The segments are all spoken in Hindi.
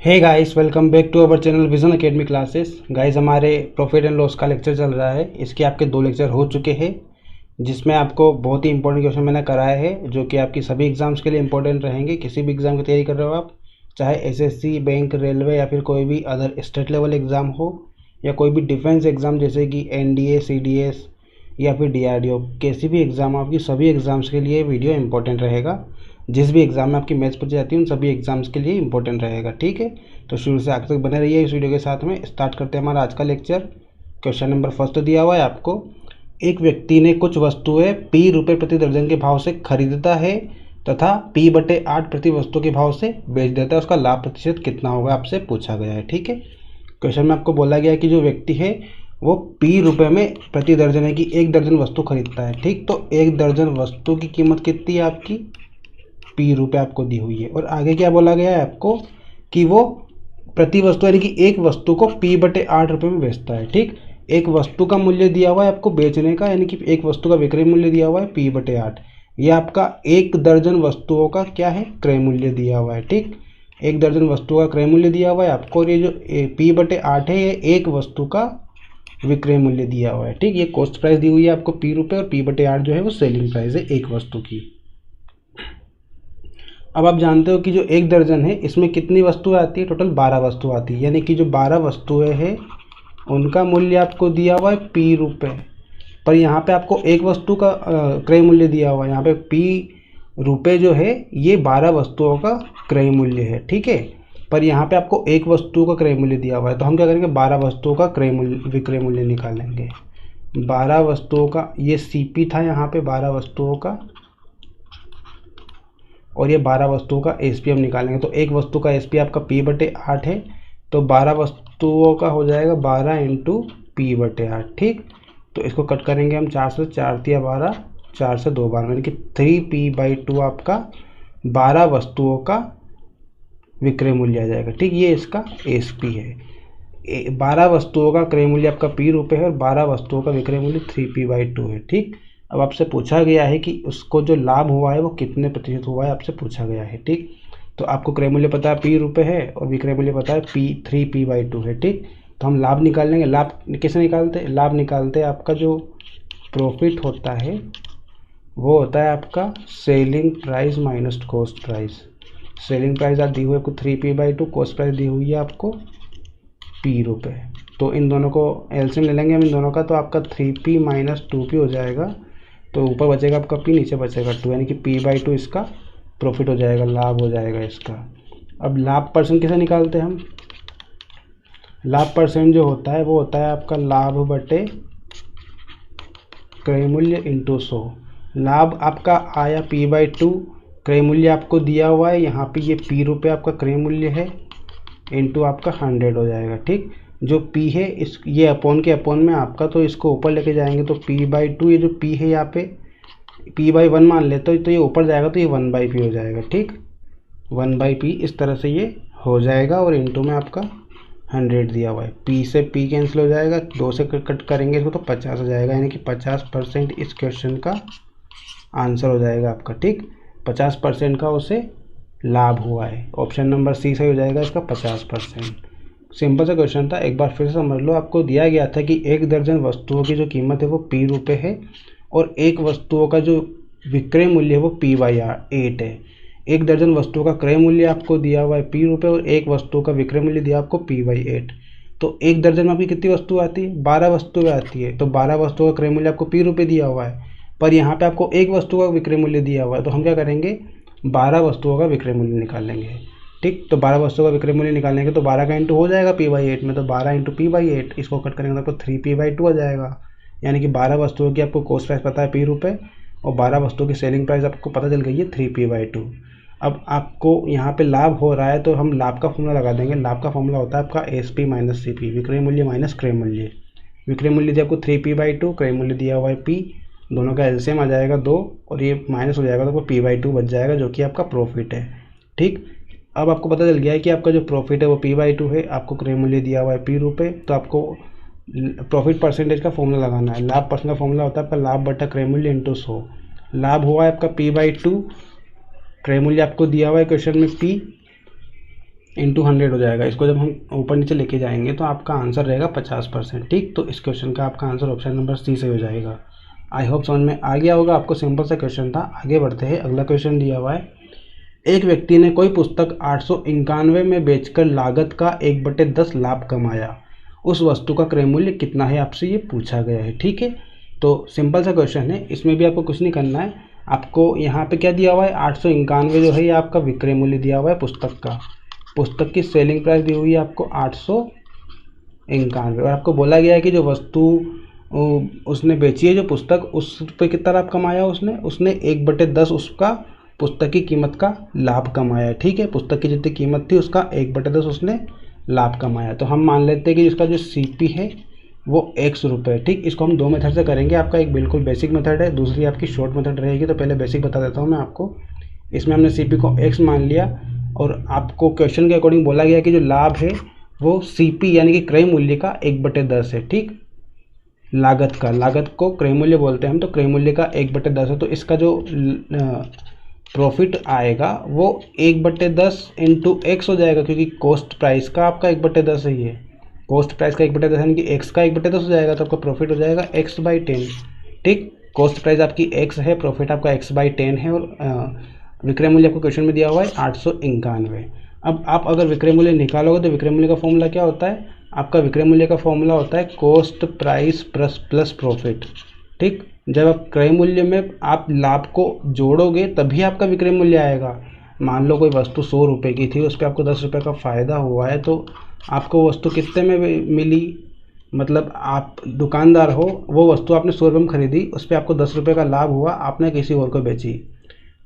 Hey guys, welcome back to our channel vision academy classes. Guys, हमारे प्रॉफिट एंड लॉस का लेक्चर चल रहा है। इसके आपके 2 लेक्चर हो चुके हैं, जिसमें आपको बहुत ही इंपॉर्टेंट क्वेश्चन मैंने कराए हैं, जो कि आपकी सभी एग्जाम्स के लिए इंपॉर्टेंट रहेंगे। किसी भी एग्जाम की तैयारी कर रहे हो आप, चाहे एसएससी, बैंक, रेलवे या फिर कोई भी अदर स्टेट लेवल एग्ज़ाम हो, या कोई भी डिफेंस एग्ज़ाम जैसे कि एनडीए, सीडीएस या फिर डीआरडीओ, किसी भी एग्ज़ाम, आपकी सभी एग्ज़ाम्स के लिए वीडियो इंपॉर्टेंट रहेगा। जिस भी एग्ज़ाम में आपकी मैथ्स पूछी जाती है उन सभी एग्ज़ाम्स के लिए इंपॉर्टेंट रहेगा। ठीक है, तो शुरू से आखिर तक बने रहिए इस वीडियो के साथ में। स्टार्ट करते हैं हमारा आज का लेक्चर। क्वेश्चन नंबर फर्स्ट दिया हुआ है आपको। एक व्यक्ति ने कुछ वस्तुएं पी रुपये प्रति दर्जन के भाव से खरीदता है तथा P/8 प्रति वस्तु के भाव से बेच देता है। उसका लाभ प्रतिशत कितना होगा, आपसे पूछा गया है। ठीक है, क्वेश्चन में आपको बोला गया है कि जो व्यक्ति है वो P रुपये में प्रति दर्जन है कि 1 दर्जन वस्तु खरीदता है। ठीक, तो 1 दर्जन वस्तु की कीमत कितनी है आपकी, P रुपये आपको दी हुई है। और आगे क्या बोला गया है आपको कि वो प्रति वस्तु यानी कि एक वस्तु को P/8 रुपये में बेचता है। ठीक, एक वस्तु का मूल्य दिया हुआ है आपको बेचने का, यानी कि एक वस्तु का विक्रय मूल्य दिया हुआ है P/8। ये आपका 1 दर्जन वस्तुओं का क्या है, क्रय मूल्य दिया हुआ है। ठीक, 1 दर्जन वस्तु का क्रय मूल्य दिया हुआ है आपको, और ये जो P/8 है ये एक वस्तु का विक्रय मूल्य दिया हुआ है। ठीक, ये कॉस्ट प्राइस दी हुई है आपको P रुपये, और P/8 जो है वो सेलिंग प्राइस है एक वस्तु की। अब आप जानते हो कि जो 1 दर्जन है इसमें कितनी वस्तुएं आती है, टोटल 12 वस्तु आती है, यानी कि जो 12 वस्तुएं हैं उनका मूल्य आपको दिया हुआ है P रुपये। पर यहाँ पे आपको एक वस्तु का क्रय मूल्य दिया हुआ है। यहाँ पे P रुपये जो है ये 12 वस्तुओं का क्रय मूल्य है। ठीक है, पर यहाँ पे आपको एक वस्तु का क्रय मूल्य दिया हुआ है, तो हम क्या करेंगे, 12 वस्तुओं का क्रय मूल्य, विक्रय मूल्य निकालेंगे। 12 वस्तुओं का ये CP था यहाँ पे 12 वस्तुओं का, और ये 12 वस्तुओं का SP हम निकालेंगे। तो एक वस्तु का SP आपका P/8 है, तो 12 वस्तुओं का हो जाएगा 12 इंटू P/8। ठीक, तो इसको कट करेंगे हम 4 से, 4 तिया 12, 4 से 2 12, यानी कि 3P/2 आपका 12 वस्तुओं का विक्रय मूल्य आ जाएगा। ठीक, ये इसका SP है। 12 वस्तुओं का क्रय मूल्य आपका P रुपये है और 12 वस्तुओं का विक्रय मूल्य 3P/2 है। ठीक, अब आपसे पूछा गया है कि उसको जो लाभ हुआ है वो कितने प्रतिशत हुआ है, आपसे पूछा गया है। ठीक, तो आपको क्रय मूल्य पता है P रुपये है और विक्रय मूल्य पता है 3P/2 है। ठीक, तो हम लाभ निकालेंगे। लाभ कैसे निकालते हैं, लाभ निकालते हैं आपका जो प्रॉफिट होता है वो होता है आपका selling price minus cost price. Selling price आप दी हुई है आपको 3P/2, कॉस्ट प्राइस दी हुई है आपको P रुपये। तो इन दोनों को एलसीएम ले लेंगे हम इन दोनों का, तो आपका 3P माइनस 2P हो जाएगा। तो ऊपर बचेगा आपका P, नीचे बचेगा 2, यानी कि P/2 इसका प्रॉफिट हो जाएगा, लाभ हो जाएगा इसका। अब लाभ परसेंट कैसे निकालते हैं हम, लाभ परसेंट जो होता है वो होता है आपका लाभ बटे क्रय मूल्य इंटू 100। लाभ आपका आया P/2, क्रय मूल्य आपको दिया हुआ है यहाँ पे ये P रुपये आपका क्रय मूल्य है, इंटू आपका 100 हो जाएगा। ठीक, जो P है इस ये अपॉन के अपॉन में आपका, तो इसको ऊपर लेके जाएंगे तो P/2, ये जो P है यहाँ पे P/1 मान लेते हो, तो ये ऊपर जाएगा तो ये 1/P हो जाएगा। ठीक, 1/P इस तरह से ये हो जाएगा, और इंटू में आपका 100 दिया हुआ है। P से P कैंसिल हो जाएगा, 2 से कट करेंगे इसको तो 50 हो जाएगा, यानी कि 50% इस क्वेश्चन का आंसर हो जाएगा आपका। ठीक, 50% का उसे लाभ हुआ है। ऑप्शन नंबर C सही हो जाएगा इसका 50%। सिंपल सा क्वेश्चन था, एक बार फिर से समझ लो। आपको दिया गया था कि 1 दर्जन वस्तुओं की जो कीमत है वो P रुपये है, और एक वस्तुओं का जो विक्रय मूल्य है वो P/8 है। 1 दर्जन वस्तुओं का क्रय मूल्य आपको दिया हुआ है P रुपये, और एक वस्तु का विक्रय मूल्य दिया आपको P/8। तो 1 दर्जन में आपकी कितनी वस्तु आती है, 12 वस्तुएं आती है। तो 12 वस्तुओं का क्रय मूल्य आपको P रुपये दिया हुआ है, पर यहाँ पे आपको एक वस्तु का विक्रय मूल्य दिया हुआ है, तो हम क्या करेंगे, 12 वस्तुओं का विक्रय मूल्य निकालेंगे। ठीक, तो 12 वस्तुओं का विक्रय मूल्य निकालेंगे तो 12 का इंटू हो जाएगा P/8 में, तो 12 इंटू P/8, इसको कट करेंगे तो आपको 3P/2 आ जाएगा। यानी कि 12 वस्तुओं की आपको कॉस्ट प्राइस पता है P रुपये, और 12 वस्तुओं की सेलिंग प्राइस आपको पता चल गई है 3P/2। अब आपको यहाँ पे लाभ हो रहा है तो हम लाभ का फॉर्मूला लगा देंगे। लाभ का फॉर्मूला होता है आपका SP माइनस CP, विक्रय मूल्य माइनस क्रय मूल्य। विक्रय मूल्य दिया आपको 3P/2, क्रय मूल्य दिया हुआ है P, दोनों का एलसीएम आ जाएगा 2, और ये माइनस हो जाएगा तो आपको P/2 बच जाएगा, जो कि आपका प्रॉफिट है। ठीक, अब आपको पता चल गया है कि आपका जो प्रॉफिट है वो P/2 है, आपको क्रय मूल्य दिया हुआ है P रुपये, तो आपको प्रॉफिट परसेंटेज का फॉर्मूला लगाना है। लाभ परसेंट का फॉर्मूला होता है आपका लाभ बटा क्रय मूल्य इंटू 100। लाभ हुआ है आपका P/2, क्रय मूल्य आपको दिया हुआ है क्वेश्चन में P, इंटू 100 हो जाएगा। इसको जब हम ऊपर नीचे लेके जाएंगे तो आपका आंसर रहेगा 50%। ठीक, तो इस क्वेश्चन का आपका आंसर ऑप्शन नंबर सी से हो जाएगा। आई होप समझ में आ गया होगा आपको। सिंपल सा क्वेश्चन था। आगे बढ़ते हैं। अगला क्वेश्चन दिया हुआ है, एक व्यक्ति ने कोई पुस्तक 891 में बेचकर लागत का 1/10 लाभ कमाया, उस वस्तु का क्रय मूल्य कितना है, आपसे ये पूछा गया है। ठीक है, तो सिंपल सा क्वेश्चन है, इसमें भी आपको कुछ नहीं करना है। आपको यहाँ पे क्या दिया हुआ है, 891 जो है ये आपका विक्रय मूल्य दिया हुआ है पुस्तक का। पुस्तक की सेलिंग प्राइस दी हुई है आपको 891, और आपको बोला गया है कि जो वस्तु उसने बेची है, जो पुस्तक, उस पर कितना लाभ कमाया उसने 1/10 उसका पुस्तक की कीमत का लाभ कमाया है। ठीक है, पुस्तक की जितनी कीमत थी उसका 1/10 उसने लाभ कमाया। तो हम मान लेते हैं कि इसका जो CP है वो X रुपये। ठीक, इसको हम दो मेथड से करेंगे। आपका एक बिल्कुल बेसिक मेथड है, दूसरी आपकी शॉर्ट मेथड रहेगी। तो पहले बेसिक बता देता हूँ मैं आपको। इसमें हमने CP को X मान लिया, और आपको क्वेश्चन के अकॉर्डिंग बोला गया कि जो लाभ है वो CP यानी कि क्रय मूल्य का 1/10 है। ठीक, लागत को क्रय मूल्य बोलते हैं हम, तो क्रय मूल्य का 1/10 है। तो इसका जो प्रॉफिट आएगा वो 1/10 इंटू X हो जाएगा, क्योंकि कॉस्ट प्राइस का आपका 1/10 है। ये कॉस्ट प्राइस का 1/10 यानी कि X का 1/10 हो जाएगा, तो आपका प्रॉफिट हो जाएगा X/10। ठीक, कॉस्ट प्राइस आपकी X है, प्रॉफिट आपका X/10 है, और विक्रय मूल्य आपको क्वेश्चन में दिया हुआ है 891। अब आप अगर विक्रय मूल्य निकालोगे तो विक्रय मूल्य का फॉर्मूला क्या होता है, आपका विक्रय मूल्य का फॉर्मूला होता है कॉस्ट प्राइस प्लस प्रॉफिट। ठीक, जब आप क्रय मूल्य में आप लाभ को जोड़ोगे तभी आपका विक्रय मूल्य आएगा। मान लो कोई वस्तु 100 रुपये की थी, उस पर आपको 10 रुपये का फ़ायदा हुआ है, तो आपको वस्तु कितने में मिली, मतलब आप दुकानदार हो, वो वस्तु आपने 100 रुपये में खरीदी, उस पर आपको 10 रुपये का लाभ हुआ, आपने किसी और को बेची।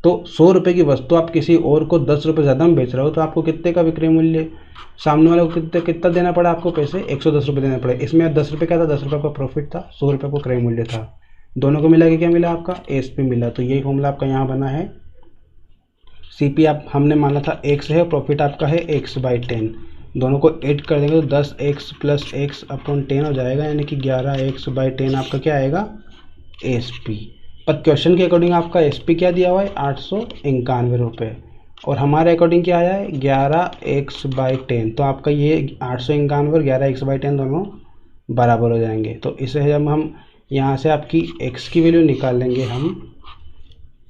तो 100 रुपये की वस्तु आप किसी और को 10 रुपये ज़्यादा में बेच रहे हो, तो आपको कितने का विक्रय मूल्य, सामने वाले को कितना देना पड़ा आपको पैसे, 110 रुपये देने पड़े। इसमें 10 रुपये क्या था, 10 रुपये का प्रॉफिट था, 100 रुपये को क्रय मूल्य था। दोनों को मिला के क्या मिला आपका, SP मिला। तो यही फॉर्मूला आपका यहाँ बना है। CP आप हमने माना था X है, प्रॉफिट आपका है X/10। दोनों को ऐड कर देंगे तो 10X + X/10 हो जाएगा, यानी कि 11X/10 आपका क्या आएगा, SP। पर क्वेश्चन के अकॉर्डिंग आपका SP क्या दिया हुआ है, 891 रुपये, और हमारे अकॉर्डिंग क्या आया है, 11X/10। तो आपका ये 891 और 11X/10 दोनों बराबर हो जाएंगे। तो इसे जब हम यहाँ से आपकी X की वैल्यू निकालेंगे हम,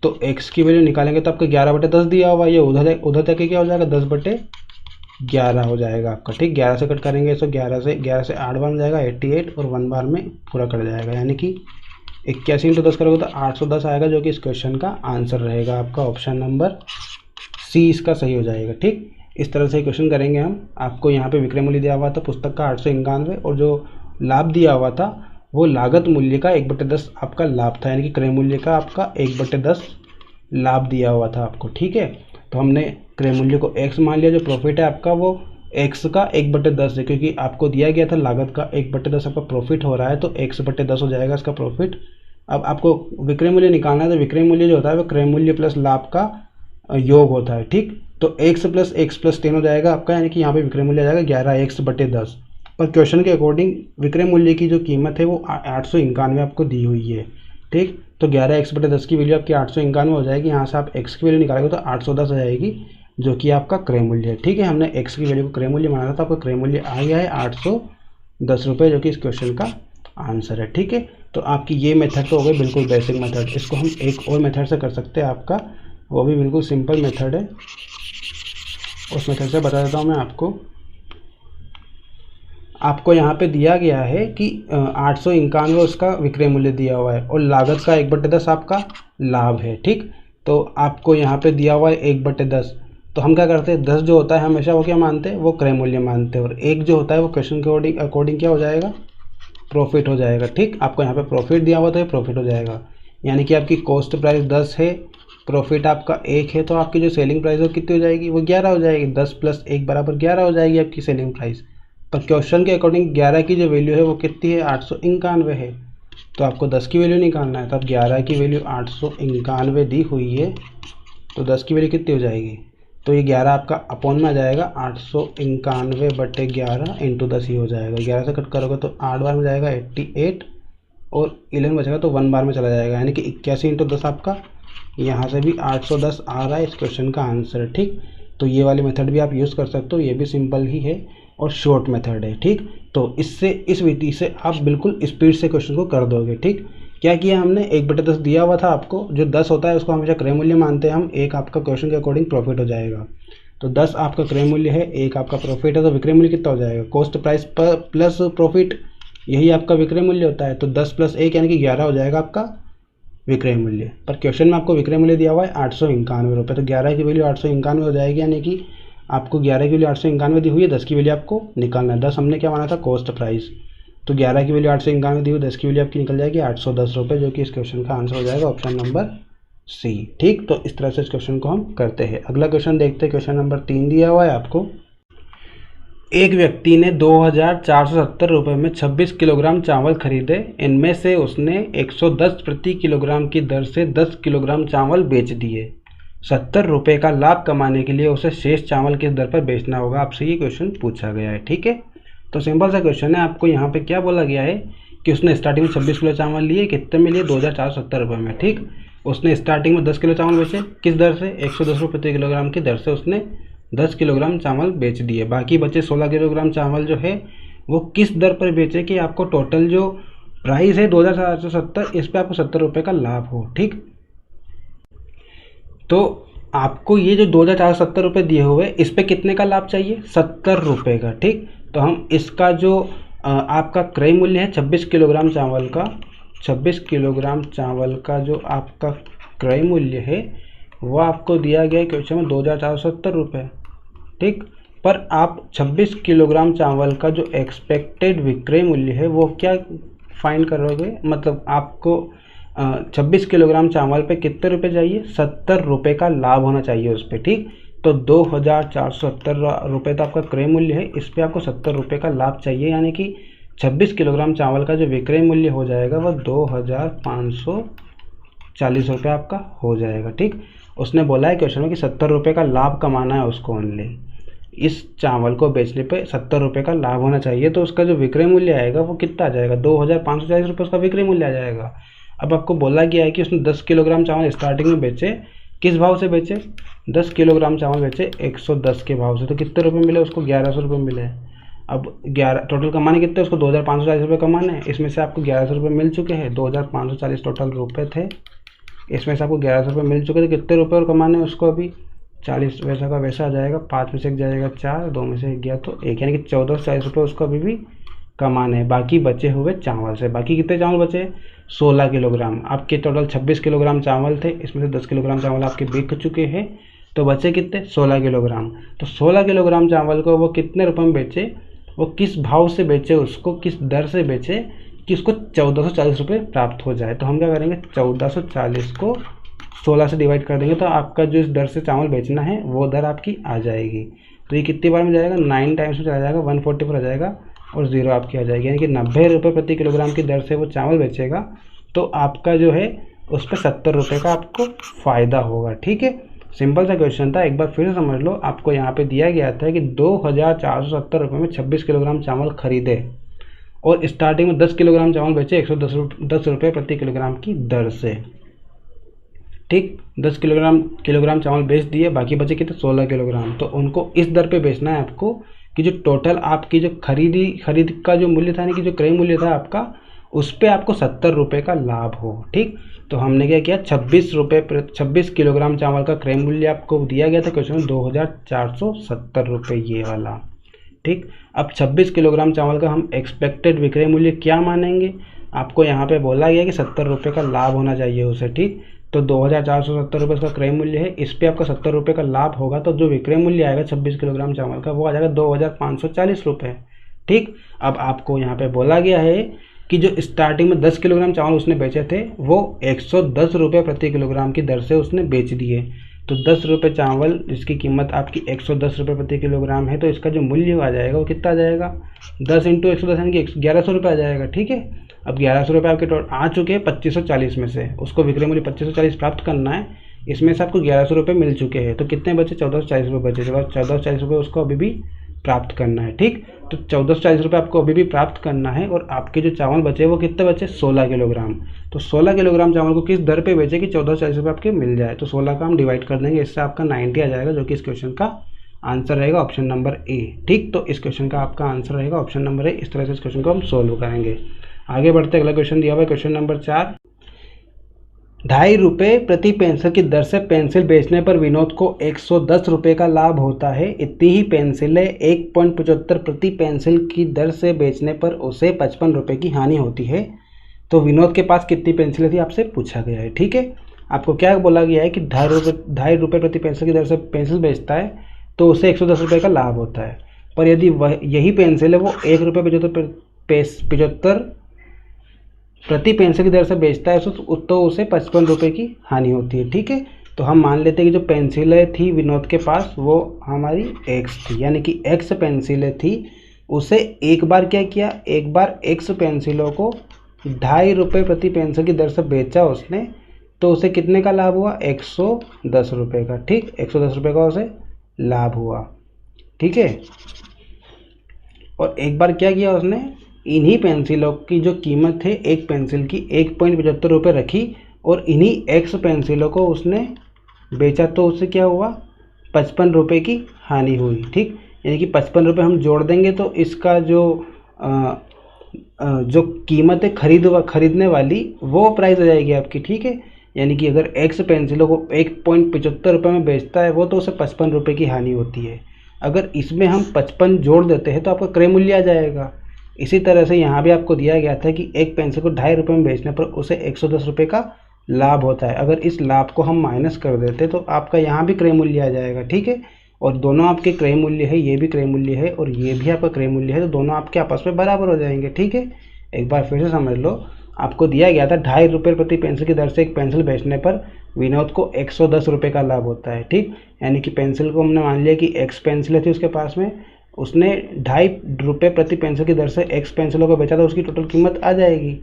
तो X की वैल्यू निकालेंगे तो आपका 11/10 दिया हुआ है, ये उधर तक क्या हो जाएगा, 10/11 हो जाएगा आपका। ठीक, 11 से कट करेंगे तो 11 से 8 बार हो जाएगा 88, और 1 बार में पूरा कट जाएगा, यानी कि 81 × 10 करोगे तो 810 आएगा, जो कि इस क्वेश्चन का आंसर रहेगा। आपका ऑप्शन नंबर C इसका सही हो जाएगा। ठीक, इस तरह से क्वेश्चन करेंगे हम। आपको यहाँ पे विक्रय मूल्य दिया हुआ था पुस्तक का 891, और जो लाभ दिया हुआ था वो लागत मूल्य का 1/10 आपका लाभ था, यानी कि क्रय मूल्य का आपका 1/10 लाभ दिया हुआ था आपको। ठीक है, तो हमने क्रय मूल्य को X मान लिया, जो प्रॉफिट है आपका वो X का 1/10 है, क्योंकि आपको दिया गया था लागत का 1/10 आपका प्रॉफिट हो रहा है, तो X/10 हो जाएगा इसका प्रॉफिट। अब आपको विक्रय मूल्य निकालना है, तो विक्रय मूल्य जो होता है वो क्रय मूल्य प्लस लाभ का योग होता है। ठीक, तो X + X/10 हो जाएगा आपका, यानी कि यहाँ पे विक्रय मूल्य आ जाएगा 11X/10। पर क्वेश्चन के अकॉर्डिंग विक्रय मूल्य की जो कीमत है वो 891 आपको दी हुई है। ठीक, तो 11X/10 की वैल्यू आपकी 891 हो जाएगी। यहाँ से आप X की वैल्यू निकालेंगे तो 810 आ जाएगी, जो कि आपका क्रय मूल्य है। ठीक है, हमने X की वैल्यू को क्रय मूल्य माना था, तो आपका क्रय मूल्य आ गया है 810 रुपये, जो कि इस क्वेश्चन का आंसर है। ठीक है, तो आपकी ये मेथड तो हो गई बिल्कुल बेसिक मेथड। इसको हम एक और मेथड से कर सकते हैं आपका, वो भी बिल्कुल सिंपल मेथड है। उस मेथड से बता देता हूँ मैं आपको यहाँ पे दिया गया है कि 891 उसका विक्रय मूल्य दिया हुआ है, और लागत का 1/10 आपका लाभ है। ठीक, तो आपको यहाँ पे दिया हुआ है 1/10, तो हम क्या करते हैं, 10 जो होता है हमेशा वो क्या मानते हैं, वो क्रय मूल्य मानते हैं, और 1 जो होता है वो क्वेश्चन के अकॉर्डिंग क्या हो जाएगा, प्रॉफिट हो जाएगा। ठीक, आपको यहाँ पे प्रॉफिट दिया हुआ तो ये प्रॉफिट हो जाएगा, यानी कि आपकी कॉस्ट प्राइस 10 है, प्रॉफिट आपका 1 है, तो आपकी जो सेलिंग प्राइस है कितनी हो जाएगी, वो 11 हो जाएगी। 10 + 1 = 11 हो जाएगी आपकी सेलिंग प्राइस। पर क्वेश्चन के अकॉर्डिंग 11 की जो वैल्यू है वो कितनी है, 891 है, तो आपको 10 की वैल्यू निकालना है। तो अब 11 की वैल्यू 891 दी हुई है, तो 10 की वैल्यू कितनी हो जाएगी, तो ये 11 आपका अपॉन में आ जाएगा, 891/11 × 10 ही हो जाएगा। 11 से कट करोगे तो 8 बार में जाएगा 88, और 11 बचेगा तो 1 बार में चला जाएगा, यानी कि 81 × 10 आपका यहाँ से भी 810 आ रहा है, इस क्वेश्चन का आंसर। ठीक, तो ये वाली मेथड भी आप यूज़ कर सकते हो, ये भी सिंपल ही है और शॉर्ट मेथड है। ठीक, तो इससे इस विधि से आप बिल्कुल स्पीड से क्वेश्चन को कर दोगे। ठीक, क्या किया हमने, 1/10 दिया हुआ था आपको, जो 10 होता है उसको हमेशा क्रय मूल्य मानते हैं हम, एक आपका क्वेश्चन के अकॉर्डिंग प्रॉफिट हो जाएगा। तो 10 आपका क्रय मूल्य है, एक आपका प्रॉफिट है, तो विक्रय मूल्य कितना हो जाएगा, कॉस्ट प्राइस पर प्लस प्रॉफिट, यही आपका विक्रय मूल्य होता है। तो 10 + 1 यानी कि 11 हो जाएगा आपका विक्रय मूल्य। पर क्वेश्चन में आपको विक्रय मूल्य दिया हुआ है 891 रुपये, तो 11 की वैल्यू 891 हो जाएगी, यानी कि आपको 11 की वैल्यू 891 दी हुई है, 10 की वैल्यू आपको निकालना है। 10 हमने क्या माना था, कॉस्ट प्राइस, तो 11 की वैल्यू 891 दी हुई, 10 की वैल्यू आपकी निकल जाएगी 810 रुपये, जो कि इस क्वेश्चन का आंसर हो जाएगा ऑप्शन नंबर सी। ठीक, तो इस तरह से इस क्वेश्चन को हम करते हैं। अगला क्वेश्चन देखते हैं, क्वेश्चन नंबर 3 दिया हुआ है आपको। एक व्यक्ति ने 2470 रुपये में 26 किलोग्राम चावल खरीदे, इनमें से उसने 110 प्रति किलोग्राम की दर से 10 किलोग्राम चावल बेच दिए। 70 रुपये का लाभ कमाने के लिए उसे शेष चावल किस दर पर बेचना होगा, आपसे ये क्वेश्चन पूछा गया है। ठीक है, तो सिंपल सा क्वेश्चन है। आपको यहाँ पे क्या बोला गया है कि उसने स्टार्टिंग में 26 किलो चावल लिए, कितने में लिए, 2470 रुपये में। ठीक, उसने स्टार्टिंग में 10 किलो चावल बेचे, किस दर से, 110 रुपये प्रति किलोग्राम की दर से उसने 10 किलोग्राम चावल बेच दिए। बाकी बचे 16 किलोग्राम चावल जो है वो किस दर पर बेचे कि आपको टोटल जो प्राइस है 2470, इस पर आपको 70 रुपये का लाभ हो। ठीक, तो आपको ये जो 2470 रुपये दिए हुए, इस पे कितने का लाभ चाहिए, 70 रुपये का। ठीक, तो हम इसका जो आपका क्रय मूल्य है 26 किलोग्राम चावल का, 26 किलोग्राम चावल का जो आपका क्रय मूल्य है वो आपको दिया गया है क्वेश्चन में 2470 रुपये। ठीक, पर आप 26 किलोग्राम चावल का जो एक्सपेक्टेड विक्रय मूल्य है वो क्या फाइंड करोगे, मतलब आपको 26 किलोग्राम चावल पे कितने रुपए चाहिए, 70 रुपये का लाभ होना चाहिए उस पर। ठीक, तो 2470 रुपये तो आपका क्रय मूल्य है, इस पर आपको 70 रुपये का लाभ चाहिए, यानी कि 26 किलोग्राम चावल का जो विक्रय मूल्य हो जाएगा वह 2540 रुपये आपका हो जाएगा। ठीक, उसने बोला है क्वेश्चन में कि 70 रुपये का लाभ कमाना है उसको, ओनली इस चावल को बेचने पे 70 रुपये का लाभ होना चाहिए। तो उसका जो विक्रय मूल्य आएगा वो कितना आ जाएगा, 2540 रुपये उसका विक्रय मूल्य आ जाएगा। अब आपको बोला गया है कि उसने 10 किलोग्राम चावल स्टार्टिंग में बेचे, किस भाव से बेचे, 10 किलोग्राम चावल बेचे 110 के भाव से, तो कितने रुपए मिले उसको, 1100 रुपये मिले। अब 11 टोटल कमाने कितने, उसको 2540 रुपये कमाने हैं, इसमें से आपको 1100 रुपये मिल चुके हैं, 2540 टोटल रुपये थे, इसमें से आपको 1100 रुपये मिल चुके थे। कितने रुपये और कमाने हैं उसको, अभी 40 वैसा का वैसा आ जाएगा, 5 में से 1 जाएगा 4, 2 में से 1 गया तो 1, यानी कि 1440 रुपये उसको अभी भी कमाने हैं बाकी बचे हुए चावल से। बाकी कितने चावल बचे, 16 किलोग्राम। आपके टोटल 26 किलोग्राम चावल थे, इसमें से 10 किलोग्राम चावल आपके बिक चुके हैं, तो बचे कितने, 16 किलोग्राम। तो 16 किलोग्राम चावल को वो कितने रुपए में बेचे, वो किस भाव से बेचे, उसको किस दर से बेचे कि उसको 1440 रुपये प्राप्त हो जाए। तो हम क्या करेंगे, 1440 को 16 से डिवाइड कर देंगे, तो आपका जो इस दर से चावल बेचना है वो दर आपकी आ जाएगी। तो ये कितनी बार में जाएगा, 9 टाइम्स में चला जाएगा, 144 आ जाएगा और 0 आपकी आ जाएगी, यानी कि 90 रुपये प्रति किलोग्राम की दर से वो चावल बेचेगा, तो आपका जो है उस पर 70 रुपये का आपको फ़ायदा होगा। ठीक है, सिंपल सा क्वेश्चन था, एक बार फिर से समझ लो। आपको यहाँ पे दिया गया था कि 2470 रुपये में 26 किलोग्राम चावल खरीदे और स्टार्टिंग में 10 किलोग्राम चावल बेचे 110 रुपये प्रति किलोग्राम की दर से। ठीक, 10 किलोग्राम चावल बेच दिए, बाकी बचे कितने, 16 किलोग्राम। तो उनको इस दर पे बेचना है आपको कि जो टोटल आपकी जो खरीद का जो मूल्य था, यानी कि जो क्रय मूल्य था आपका, उस पर आपको 70 रुपये का लाभ हो। ठीक, तो हमने क्या किया, 26 किलोग्राम चावल का क्रय मूल्य आपको दिया गया था क्वेश्चन में 2470 रुपये, ये वाला। ठीक, अब 26 किलोग्राम चावल का हम एक्सपेक्टेड विक्रय मूल्य क्या मानेंगे, आपको यहाँ पे बोला गया कि 70 रुपये का लाभ होना चाहिए उसे। ठीक, तो 2470 रुपये इसका क्रय मूल्य है, इस पर आपका 70 रुपये का लाभ होगा, तो जो विक्रय मूल्य आएगा 26 किलोग्राम चावल का वो आ जाएगा 2540 रुपये। ठीक, अब आपको यहाँ पे बोला गया है कि जो स्टार्टिंग में 10 किलोग्राम चावल उसने बेचे थे वो 110 रुपये प्रति किलोग्राम की दर से उसने बेच दिए। तो 10 रुपये चावल जिसकी कीमत आपकी 110 रुपये प्रति किलोग्राम है, तो इसका जो मूल्य आ जाएगा वो कितना आ जाएगा, 10 × 110 यानी कि 1100 रुपये आ जाएगा। ठीक है, अब 1100 रुपये आपके टोटल आ चुके हैं 2540 में से, उसको विक्रय मूल्य 2540 प्राप्त करना है, इसमें से आपको 1100 रुपये मिल चुके हैं, तो कितने बचे, 1440 रुपये बचे। 1440 रुपये उसको अभी भी प्राप्त करना है। ठीक, तो 1440 रुपये आपको अभी भी प्राप्त करना है। और आपके जो चावल बचे वो कितने बचे, 16 किलोग्राम। तो 16 किलोग्राम चावल को किस दर पे बेचे कि 1440 रुपये आपके मिल जाए। तो 16 का हम डिवाइड कर देंगे, इससे आपका 90 आ जाएगा, जो कि इस क्वेश्चन का आंसर रहेगा ऑप्शन नंबर ए। ठीक, तो इस क्वेश्चन का आपका आंसर रहेगा ऑप्शन नंबर ए। इस तरह से इस क्वेश्चन को हम सोल्व करेंगे। आगे बढ़ते अगला क्वेश्चन दिया हुआ है, क्वेश्चन नंबर 4। 2.5 रुपये प्रति पेंसिल की दर से पेंसिल बेचने पर विनोद को 110 रुपये का लाभ होता है। इतनी ही पेंसिलें 1.75 प्रति पेंसिल की दर से बेचने पर उसे 55 रुपये की हानि होती है। तो विनोद के पास कितनी पेंसिलें थी आपसे पूछा गया है। ठीक है, आपको क्या बोला गया है कि 2.5 रुपये प्रति पेंसिल की दर से पेंसिल बेचता है तो उसे 110 रुपये का लाभ होता है। पर यदि वह यही पेंसिल है वो 1 रुपये 75 प्रति पेंसिल की दर से बेचता है तो उसे 55 रुपये की हानि होती है। ठीक है, तो हम मान लेते हैं कि जो पेंसिलें थी विनोद के पास वो हमारी एक्स थी, यानी कि एक्स पेंसिलें थी। उसे एक बार क्या किया, एक बार एक्स पेंसिलों को 2.5 रुपये प्रति पेंसिल की दर से बेचा उसने, तो उसे कितने का लाभ हुआ, 110 रुपये का। ठीक, 110 रुपये का उसे लाभ हुआ। ठीक है, और एक बार क्या किया उसने, इन्हीं पेंसिलों की जो कीमत है एक पेंसिल की 1.75 रुपये रखी और इन्हीं एक्स पेंसिलों को उसने बेचा, तो उससे क्या हुआ, 55 रुपये की हानि हुई। ठीक, यानी कि 55 रुपये हम जोड़ देंगे तो इसका जो कीमत है खरीदने वाली वो प्राइस आ जाएगी आपकी। ठीक है, यानी कि अगर एक्स पेंसिलों को 1.75 रुपये में बेचता है वो, तो उसे 55 रुपये की हानि होती है। अगर इसमें हम 55 जोड़ देते हैं तो आपका क्रय मूल्य आ जाएगा। इसी तरह से यहाँ भी आपको दिया गया था कि एक पेंसिल को 2.5 रुपये में बेचने पर उसे 110 रुपये का लाभ होता है। अगर इस लाभ को हम माइनस कर देते तो आपका यहाँ भी क्रय मूल्य आ जाएगा। ठीक है, और दोनों आपके क्रय मूल्य है, ये भी क्रय मूल्य है और ये भी आपका क्रय मूल्य है, तो दोनों आपके आपस में बराबर हो जाएंगे। ठीक है, एक बार फिर से समझ लो, आपको दिया गया था 2.5 रुपये प्रति पेंसिल की दर से एक पेंसिल बेचने पर विनोद को 110 रुपये का लाभ होता है। ठीक, यानी कि पेंसिल को हमने मान लिया कि एक्स पेंसिल थी उसके पास में, उसने 2.5 रुपये प्रति पेंसिल की दर से एक्स पेंसिलों को बेचा था, उसकी टोटल कीमत आ जाएगी।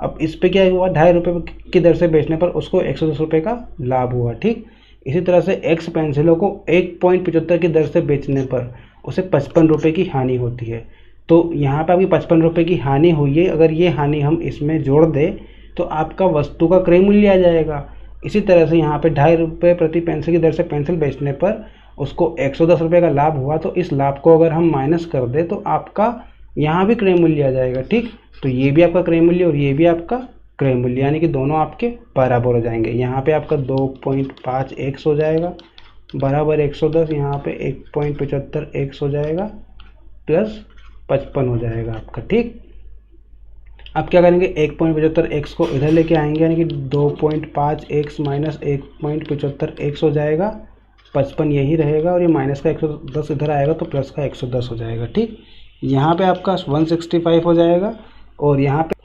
अब इस पे क्या हुआ, 2.5 रुपये की दर से बेचने पर उसको 110 रुपये का लाभ हुआ। ठीक, इसी तरह से एक्स पेंसिलों को 1.75 की दर से बेचने पर उसे 55 रुपये की हानि होती है। तो यहाँ पे आपकी 55 रुपये की हानि हुई है। अगर ये हानि हम इसमें जोड़ दें तो आपका वस्तु का क्रय मूल्य आ जाएगा। इसी तरह से यहाँ पे 2.5 रुपये प्रति पेंसिल की दर से पेंसिल बेचने पर उसको 110 रुपये का लाभ हुआ, तो इस लाभ को अगर हम माइनस कर दें तो आपका यहाँ भी क्रय मूल्य आ जाएगा। ठीक, तो ये भी आपका क्रय मूल्य और ये भी आपका क्रय मूल्य, यानी कि दोनों आपके बराबर हो जाएंगे। यहाँ पे आपका 2.5 एक्स हो जाएगा बराबर 110, यहाँ पे 1.75 एक्स हो जाएगा प्लस 55 हो जाएगा आपका। ठीक, अब क्या करेंगे, 1.75 एक्स को इधर लेके आएंगे, यानी कि 2.5 एक्स माइनस 1.75 एक्स हो जाएगा, 55 यही रहेगा और ये माइनस का 110 इधर आएगा तो प्लस का 110 हो जाएगा। ठीक, यहाँ पे आपका 165 हो जाएगा और यहाँ पे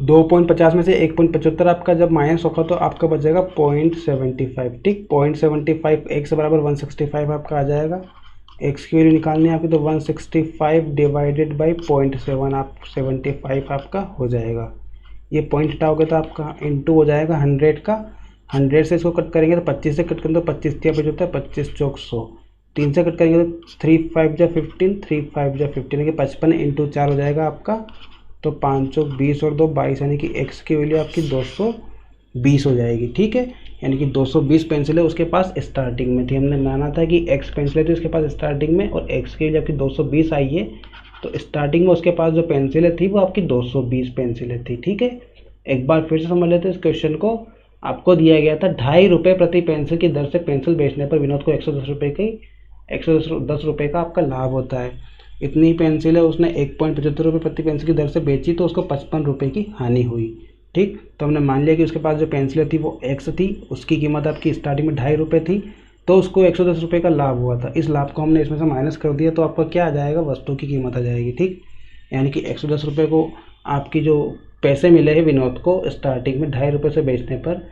2.50 में से 1.75 आपका जब माइनस होगा तो आपका बच जाएगा 0.75। ठीक, 0.75 एक्स बराबर 165 आपका आ जाएगा। एक्स की वैल्यू निकालनी है आपकी, तो 165 डिवाइडेड बाई 0.7 आप 75 आपका हो जाएगा। ये पॉइंट हटाओगे तो आपका इंटू हो जाएगा 100 का। 100 से इसको कट करेंगे तो 25 से कट करेंगे तो 25 बच होता है 25 चौक 100। 3 से कट करेंगे तो 3 5 जा 15, 3 5 जा 15, यानी कि 55 इंटू 4 हो जाएगा आपका, तो 5 चौक 20 और 2 22, यानी कि एक्स की वैल्यू आपकी 220 हो जाएगी। ठीक है, यानी कि 220 पेंसिलें उसके पास स्टार्टिंग में थी। हमने माना था कि एक्स पेंसिलें थी उसके पास स्टार्टिंग में और एक्स की वैल्यू आपकी 220 आई है, तो स्टार्टिंग में उसके पास जो पेंसिलें थी वो आपकी 220 पेंसिलें थी। ठीक है, एक बार फिर से समझ लेते हैं इस क्वेश्चन को। आपको दिया गया था 2.5 रुपये प्रति पेंसिल की दर से पेंसिल बेचने पर विनोद को 110 रुपये का आपका लाभ होता है। इतनी पेंसिल है उसने 1.75 रुपये प्रति पेंसिल की दर से बेची तो उसको 55 रुपये की हानि हुई। ठीक, तो हमने मान लिया कि उसके पास जो पेंसिलें थी वो एक्स थी, उसकी कीमत आपकी स्टार्टिंग में 2.5 रुपये थी, तो उसको 110 रुपये का लाभ हुआ था। इस लाभ को हमने इसमें से माइनस कर दिया तो आपका क्या आ जाएगा, वस्तु की कीमत आ जाएगी। ठीक, यानी कि 110 रुपये को आपकी जो पैसे मिले हैं विनोद को स्टार्टिंग में 2.5 रुपये से बेचने पर,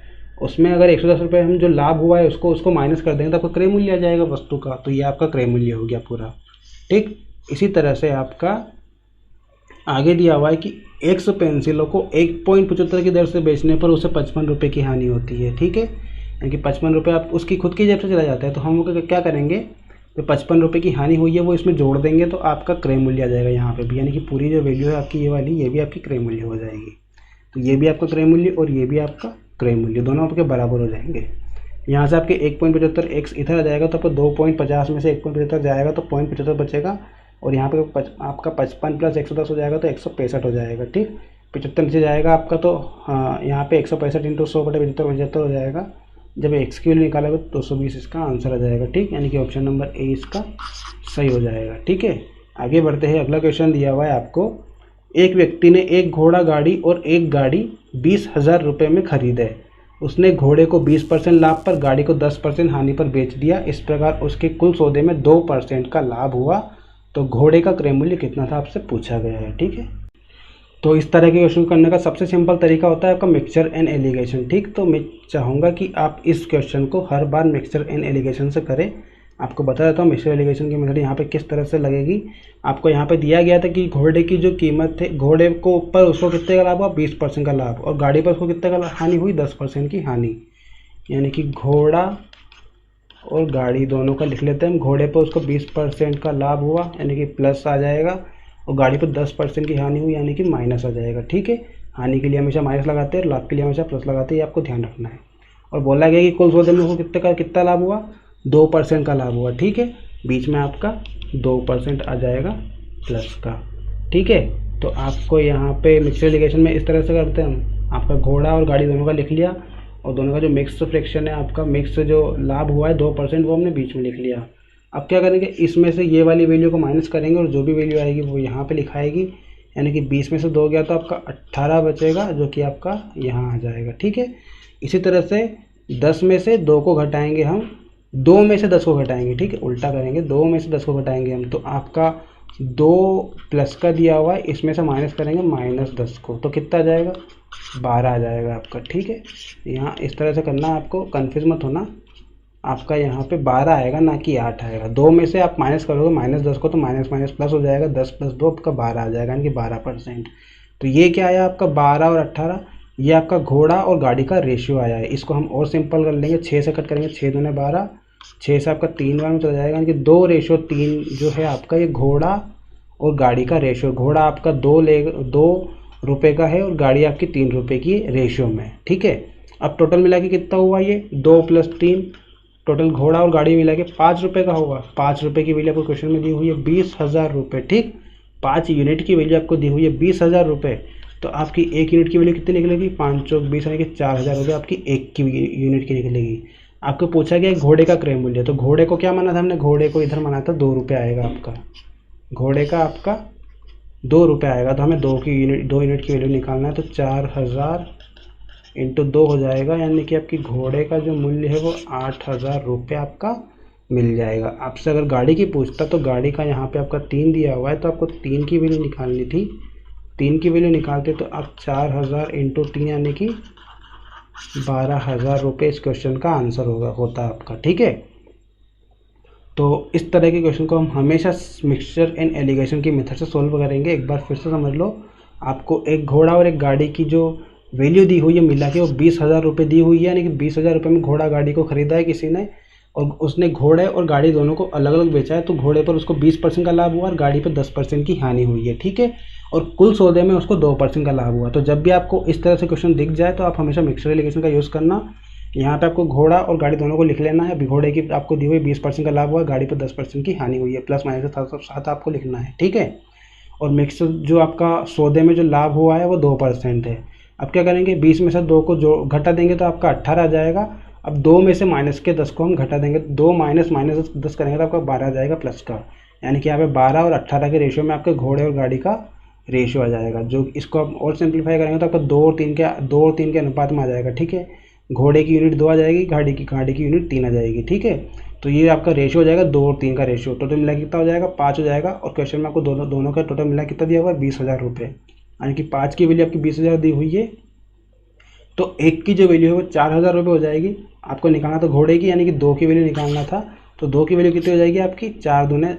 उसमें अगर 110 रुपये हम जो लाभ हुआ है उसको माइनस कर देंगे तो आपका क्रय मूल्य आ जाएगा वस्तु का, तो ये आपका क्रय मूल्य हो गया पूरा। ठीक, इसी तरह से आपका आगे दिया हुआ है कि एक्स पेंसिलों को 1.75 की दर से बेचने पर उसे 55 रुपये की हानि होती है। ठीक है, यानी कि 55 रुपये आप उसकी खुद की जेब से चला जाता है, तो हम क्या करेंगे, जो 55 रुपये की हानि हुई है वो इसमें जोड़ देंगे तो आपका क्रय मूल्य आ जाएगा यहाँ पे भी, यानी कि पूरी जो वैल्यू है आपकी ये वाली, ये भी आपकी क्रय मूल्य हो जाएगी। तो ये भी आपका क्रय मूल्य और ये भी आपका क्रय मूल्य, दोनों आपके बराबर हो जाएंगे। यहाँ से आपके 1.75 एक्स इधर आ जाएगा तो आपको 2.50 में से 1.75 जाएगा तो 0.75 बचेगा, और यहाँ पे आपका 55 + 110 हो जाएगा तो 165 हो जाएगा। ठीक, 75 नीचे जाएगा आपका तो यहाँ पे 165 × 100/75 हो जाएगा। जब एक्स की वैल्यू निकालेगा तो 220 इसका आंसर आ जाएगा। ठीक, यानी कि ऑप्शन नंबर ए इसका सही हो जाएगा। ठीक है, आगे बढ़ते हैं। अगला क्वेश्चन दिया हुआ है आपको, एक व्यक्ति ने एक घोड़ा गाड़ी और एक गाड़ी 20,000 रुपये में खरीदे। उसने घोड़े को 20% लाभ पर, गाड़ी को 10% हानि पर बेच दिया। इस प्रकार उसके कुल सौदे में 2% का लाभ हुआ। तो घोड़े का क्रय मूल्य कितना था आपसे पूछा गया है। ठीक है, तो इस तरह के क्वेश्चन करने का सबसे सिंपल तरीका होता है आपका मिक्सचर एंड एलिगेशन। ठीक, तो मैं चाहूँगा कि आप इस क्वेश्चन को हर बार मिक्सचर एंड एलिगेशन से करें। आपको बता देता हूँ मिक्सचर एलिगेशन की मेथड यहाँ पे किस तरह से लगेगी। आपको यहाँ पे दिया गया था कि घोड़े की जो कीमत है, घोड़े को ऊपर उसको कितने का लाभ हुआ, 20% का लाभ, और गाड़ी पर उसको कितने का हानि हुई, 10% की हानि। यानी कि घोड़ा और गाड़ी दोनों का लिख लेते हैं हम। घोड़े पर उसको 20% का लाभ हुआ यानी कि प्लस आ जाएगा, और गाड़ी पर 10% की हानि हुई यानी कि माइनस आ जाएगा। ठीक है, हानि के लिए हमेशा माइनस लगाते हैं, लाभ के लिए हमेशा प्लस लगाते हैं, ये आपको ध्यान रखना है। और बोला गया कि कुल सौदे में उसको कितना लाभ हुआ, 2% का लाभ हुआ। ठीक है, बीच में आपका 2% आ जाएगा प्लस का। ठीक है, तो आपको यहाँ पे मिक्सचर एलिगेशन में इस तरह से करते हैं हम। आपका घोड़ा और गाड़ी दोनों का लिख लिया, और दोनों का जो मिक्स फ्रैक्शन है आपका, मिक्स जो लाभ हुआ है 2%, वो हमने बीच में लिख लिया। अब क्या करेंगे, इसमें से ये वाली वैल्यू को माइनस करेंगे और जो भी वैल्यू आएगी वो यहाँ पे लिखाएगी। यानी कि 20 में से 2 गया तो आपका 18 बचेगा, जो कि आपका यहाँ आ जाएगा। ठीक है, इसी तरह से 10 में से 2 को घटाएंगे हम, 2 में से 10 को घटाएंगे। ठीक है, उल्टा करेंगे, 2 में से 10 को घटाएंगे हम, तो आपका 2 प्लस का दिया हुआ है, इसमें से माइनस करेंगे -10 को, तो कितना आ जाएगा, 12 आ जाएगा आपका। ठीक है, यहाँ इस तरह से करना, आपको कन्फ्यूज मत होना। आपका यहाँ पे 12 आएगा ना कि 8 आएगा। 2 में से आप माइनस करोगे -10 को तो माइनस माइनस प्लस हो जाएगा, 10 + 2 आपका 12 आ जाएगा, यानी कि 12%। तो ये क्या आया आपका 12 और 18, ये आपका घोड़ा और गाड़ी का रेशियो आया है। इसको हम और सिंपल कर लेंगे, 6 से कट करेंगे, 6 दूने 12, 6 से आपका 3 बार में चला जाएगा, यानी कि 2:3 जो है आपका ये घोड़ा और गाड़ी का रेशियो। घोड़ा आपका 2 रुपये का है और गाड़ी आपकी 3 रुपये की रेशियो में। ठीक है, अब टोटल मिला के कितना हुआ, ये 2 + 3, टोटल घोड़ा और गाड़ी मिला के 5 रुपये का होगा। 5 रुपये की वैल्यू आपको क्वेश्चन में दी हुई है 20,000 रुपये। ठीक, 5 यूनिट की वैल्यू आपको दी हुई है 20,000 रुपये। तो आपकी 1 यूनिट की वैल्यू कितनी निकलेगी, 5 × 20 यानी कि 4,000 रुपये आपकी 1 की यूनिट की निकलेगी। आपको पूछा गया घोड़े का क्रय मूल्य, तो घोड़े को क्या माना था हमने, घोड़े को इधर माना था 2 रुपये आएगा आपका, घोड़े का आपका 2 रुपये आएगा। तो हमें 2 यूनिट की वैल्यू निकालना है, तो 4,000 × 2 हो जाएगा, यानी कि आपकी घोड़े का जो मूल्य है वो 8,000 रुपये आपका मिल जाएगा। आपसे अगर गाड़ी की पूछता तो गाड़ी का यहाँ पे आपका 3 दिया हुआ है, तो आपको 3 की वैल्यू निकालनी थी। 3 की वैल्यू निकालते तो आप 4,000 × 3 यानी कि 12,000 रुपये इस क्वेश्चन का आंसर होता आपका। ठीक है, तो इस तरह के क्वेश्चन को हम हमेशा मिक्सचर एंड एलिगेशन की मेथड से सोल्व करेंगे। एक बार फिर से समझ लो, आपको एक घोड़ा और एक गाड़ी की जो वैल्यू दी हुई है मिला के वो 20,000 रुपये दी हुई है, यानी कि 20,000 रुपये में घोड़ा गाड़ी को खरीदा है किसी ने, और उसने घोड़े और गाड़ी दोनों को अलग अलग बेचा है। तो घोड़े पर उसको 20% का लाभ हुआ और गाड़ी पर 10% की हानि हुई है। ठीक है, और कुल सौदे में उसको 2% का लाभ हुआ। तो जब भी आपको इस तरह से क्वेश्चन दिख जाए तो आप हमेशा मिक्सचर एलिगेशन का यूज़ करना। यहाँ पे आपको घोड़ा और गाड़ी दोनों को लिख लेना है। घोड़े की आपको दी हुई 20% का लाभ हुआ, गाड़ी पर 10% की हानि हुई है, प्लस माइनस के साथ आपको लिखना है। ठीक है, और मिक्सचर जो आपका सौदे में जो लाभ हुआ है वो 2% है। अब क्या करेंगे, 20 में से 2 को जो घटा देंगे तो आपका 18 आ जाएगा। अब 2 में से -10 को हम घटा देंगे, 2 - 10 करेंगे तो आपका 12 आ जाएगा प्लस का, यानी कि यहाँ पे 12 और 18 के रेशियो में आपके घोड़े और गाड़ी का रेशियो आ जाएगा। जो इसको आप और सिंप्लीफाई करेंगे तो आपका 2 और 3 के अनुपात में आ जाएगा। ठीक है, घोड़े की यूनिट 2 आ जाएगी, गाड़ी की यूनिट 3 आ जाएगी। ठीक है, तो ये आपका रेशियो हो जाएगा 2 और 3 का रेशियो। टोटल मिला कितना हो जाएगा, 5 हो जाएगा। और क्वेश्चन में आपको दोनों का टोटल मिला कितना दिया हुआ है, 20,000 रुपये, यानी कि 5 की वैल्यू आपकी 20,000 दी हुई है, तो 1 की जो वैल्यू है वो 4,000 रुपये हो जाएगी। आपको निकालना था घोड़े की, यानी कि 2 की वैल्यू निकालना था, तो 2 की वैल्यू कितनी हो जाएगी आपकी, 4 दूने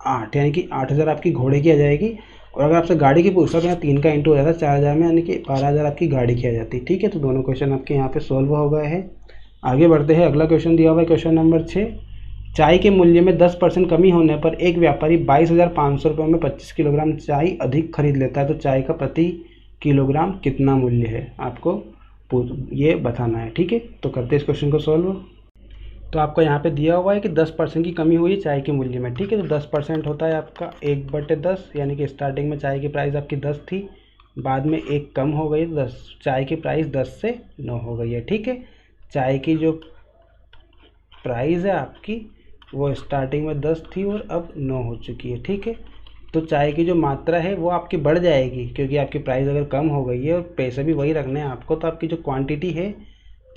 8, यानी कि 8,000 आपकी घोड़े की आ जाएगी। और अगर आपसे गाड़ी की पूछता तो यहाँ 3 का इंटू हो जाता है 4,000 में, यानी कि 12,000 आपकी गाड़ी की आ जाती है। ठीक है, तो दोनों क्वेश्चन आपके यहाँ पे सॉल्व हो गए हैं। आगे बढ़ते हैं, अगला क्वेश्चन दिया हुआ है क्वेश्चन नंबर 6। चाय के मूल्य में 10% कमी होने पर एक व्यापारी 22,500 रुपये में 25 किलोग्राम चाय अधिक खरीद लेता है, तो चाय का प्रति किलोग्राम कितना मूल्य है, आपको ये बताना है। ठीक है, तो करते हैं इस क्वेश्चन को सॉल्व। तो आपको यहाँ पे दिया हुआ है कि 10% की कमी हुई है चाय के मूल्य में। ठीक है, तो 10% होता है आपका 1/10, यानी कि स्टार्टिंग में चाय की प्राइस आपकी 10 थी, बाद में 1 कम हो गई, 10, चाय की प्राइस 10 से 9 हो गई है। ठीक है, चाय की जो प्राइस है आपकी वो स्टार्टिंग में 10 थी और अब 9 हो चुकी है। ठीक है, तो चाय की जो मात्रा है वो आपकी बढ़ जाएगी, क्योंकि आपकी प्राइस अगर कम हो गई है और पैसे भी वही रखने हैं आपको, तो आपकी जो क्वांटिटी है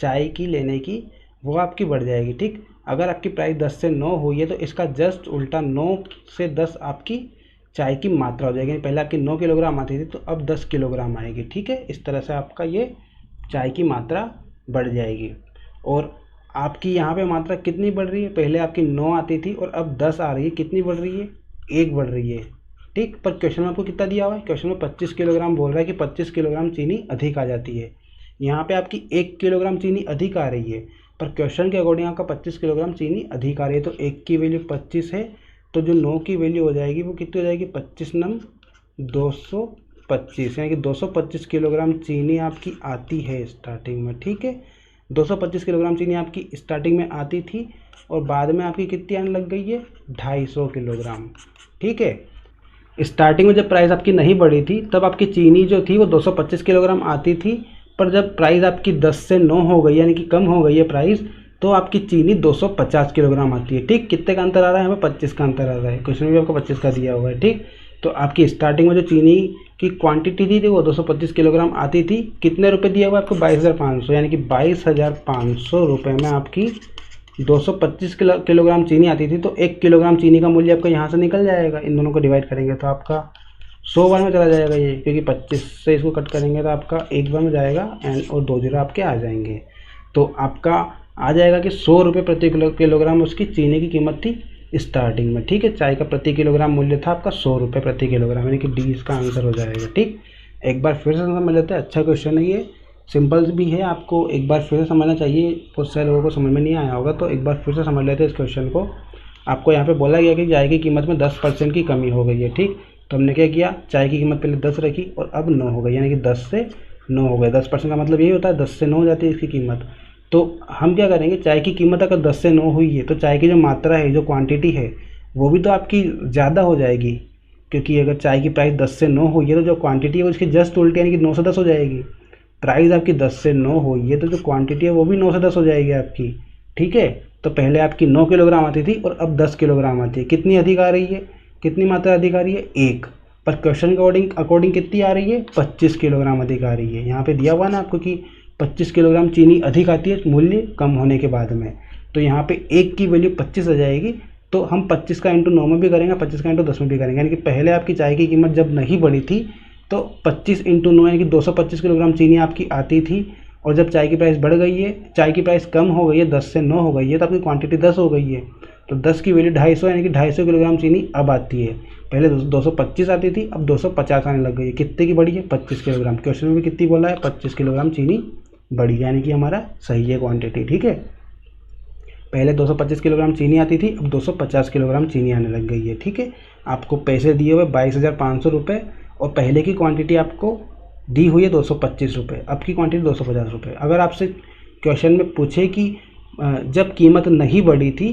चाय की लेने की वो आपकी बढ़ जाएगी। ठीक, अगर आपकी प्राइस 10 से 9 हुई है तो इसका जस्ट उल्टा 9 से 10 आपकी चाय की मात्रा हो जाएगी। पहले आपकी 9 किलोग्राम आती थी, तो अब 10 किलोग्राम आएगी। ठीक है, इस तरह से आपका ये चाय की मात्रा बढ़ जाएगी। और आपकी यहाँ पे मात्रा कितनी बढ़ रही है, पहले आपकी 9 आती थी और अब 10 आ रही है, कितनी बढ़ रही है, 1 बढ़ रही है। ठीक, पर क्वेश्चन में आपको कितना दिया हुआ है, क्वेश्चन में 25 किलोग्राम बोल रहा है कि 25 किलोग्राम चीनी अधिक आ जाती है। यहाँ पे आपकी 1 किलोग्राम चीनी अधिक आ रही है, पर क्वेश्चन के अकॉर्डिंग आपका 25 किलोग्राम चीनी अधिक आ रही है, तो 1 की वैल्यू 25 है, तो जो 9 की वैल्यू हो जाएगी वो कितनी हो जाएगी, 25 नम 225, यानी कि 225 किलोग्राम चीनी आपकी आती है स्टार्टिंग में। ठीक है, 225 किलोग्राम चीनी आपकी स्टार्टिंग में आती थी और बाद में आपकी कितनी आने लग गई है, 250 किलोग्राम। ठीक है, स्टार्टिंग में जब प्राइस आपकी नहीं बढ़ी थी तब आपकी चीनी जो थी वो 225 किलोग्राम आती थी, पर जब प्राइस आपकी 10 से 9 हो गई, यानी कि कम हो गई है प्राइस, तो आपकी चीनी 250 किलोग्राम आती है। ठीक, कितने का अंतर आ रहा है, हमें 25 का अंतर आ रहा है, क्वेश्चन में भी आपको 25 का दिया हुआ है। ठीक, तो आपकी स्टार्टिंग में जो चीनी की क्वांटिटी थी वो 225 किलोग्राम आती थी, कितने रुपए दिया हुआ है आपको, 22,500, यानी कि 22,500 रुपये में आपकी 225 किलोग्राम चीनी आती थी। तो 1 किलोग्राम चीनी का मूल्य आपका यहाँ से निकल जाएगा, इन दोनों को डिवाइड करेंगे तो आपका 100 बार में चला जाएगा ये, क्योंकि 25 से इसको कट करेंगे तो आपका 1 बार में जाएगा एंड और 2 जीरो आपके आ जाएंगे। तो आपका आ जाएगा कि 100 रुपये प्रति किलोग्राम उसकी चीनी की कीमत थी स्टार्टिंग में। ठीक है, चाय का प्रति किलोग्राम मूल्य था आपका 100 रुपये प्रति किलोग्राम, यानी कि डी इसका आंसर हो जाएगा। ठीक, एक बार फिर से समझ लेते हैं, अच्छा क्वेश्चन है ये, सिंपल भी है, आपको एक बार फिर से समझना चाहिए, बहुत सारे लोगों को समझ में नहीं आया होगा, तो एक बार फिर से समझ लेते हैं इस क्वेश्चन को। आपको यहाँ पे बोला गया कि चाय की कीमत में 10% की कमी हो गई है। ठीक, तो हमने क्या किया, चाय की कीमत पहले 10 रखी और अब 9 हो गई, यानी कि 10 से 9 हो गए। 10% का मतलब यही होता है 10 से 9 हो जाती है इसकी कीमत। तो हम क्या करेंगे, चाय की कीमत अगर 10 से 9 हुई है तो चाय की जो मात्रा है, जो क्वांटिटी है, वो भी तो आपकी ज़्यादा हो जाएगी, क्योंकि अगर चाय की प्राइस 10 से 9 हुई है तो जो क्वांटिटी है वो इसकी जस्ट उल्टी, यानी कि 9 से 10 हो जाएगी। प्राइस आपकी 10 से 9 हुई है तो जो क्वांटिटी है वो भी 9 से 10 हो जाएगी आपकी। ठीक है, तो पहले आपकी 9 किलोग्राम आती थी और अब 10 किलोग्राम आती है, कितनी अधिक आ रही है, कितनी मात्रा अधिक आ रही है, 1, पर क्वेश्चन के अकॉर्डिंग कितनी आ रही है, 25 किलोग्राम अधिक आ रही है। यहाँ पे दिया हुआ ना आपको कि 25 किलोग्राम चीनी अधिक आती है मूल्य कम होने के बाद में, तो यहाँ पे 1 की वैल्यू 25 आ जाएगी। तो हम 25 का इंटू 9 में भी करेंगे, 25 का इंटू 10 में भी करेंगे, यानी कि पहले आपकी चाय की कीमत जब नहीं बढ़ी थी तो 25 इंटू 9 यानी कि 225 किलोग्राम चीनी आपकी आती थी, और जब चाय की प्राइस बढ़ गई है, चाय की प्राइस कम हो गई है, 10 से 9 हो गई है, तो आपकी क्वांटिटी 10 हो गई है, तो 10 की वैल्यू 250, यानी कि 250 किलोग्राम चीनी अब आती है। पहले 225 आती थी, अब 250 आने लग गई है। कितने की बढ़ी है, 25 किलोग्राम। क्वेश्चन में भी कितनी बोला है, 25 किलोग्राम चीनी बढ़ी, यानी कि हमारा सही है क्वांटिटी। ठीक है, पहले 225 किलोग्राम चीनी आती थी, अब 250 किलोग्राम चीनी आने लग गई है। ठीक है, आपको पैसे दिए हुए 22,500 रुपये, और पहले की क्वांटिटी आपको दी हुई है 225 रुपये, अब की क्वांटिटी 250 रुपये। अगर आपसे क्वेश्चन में पूछे कि जब कीमत नहीं बढ़ी थी,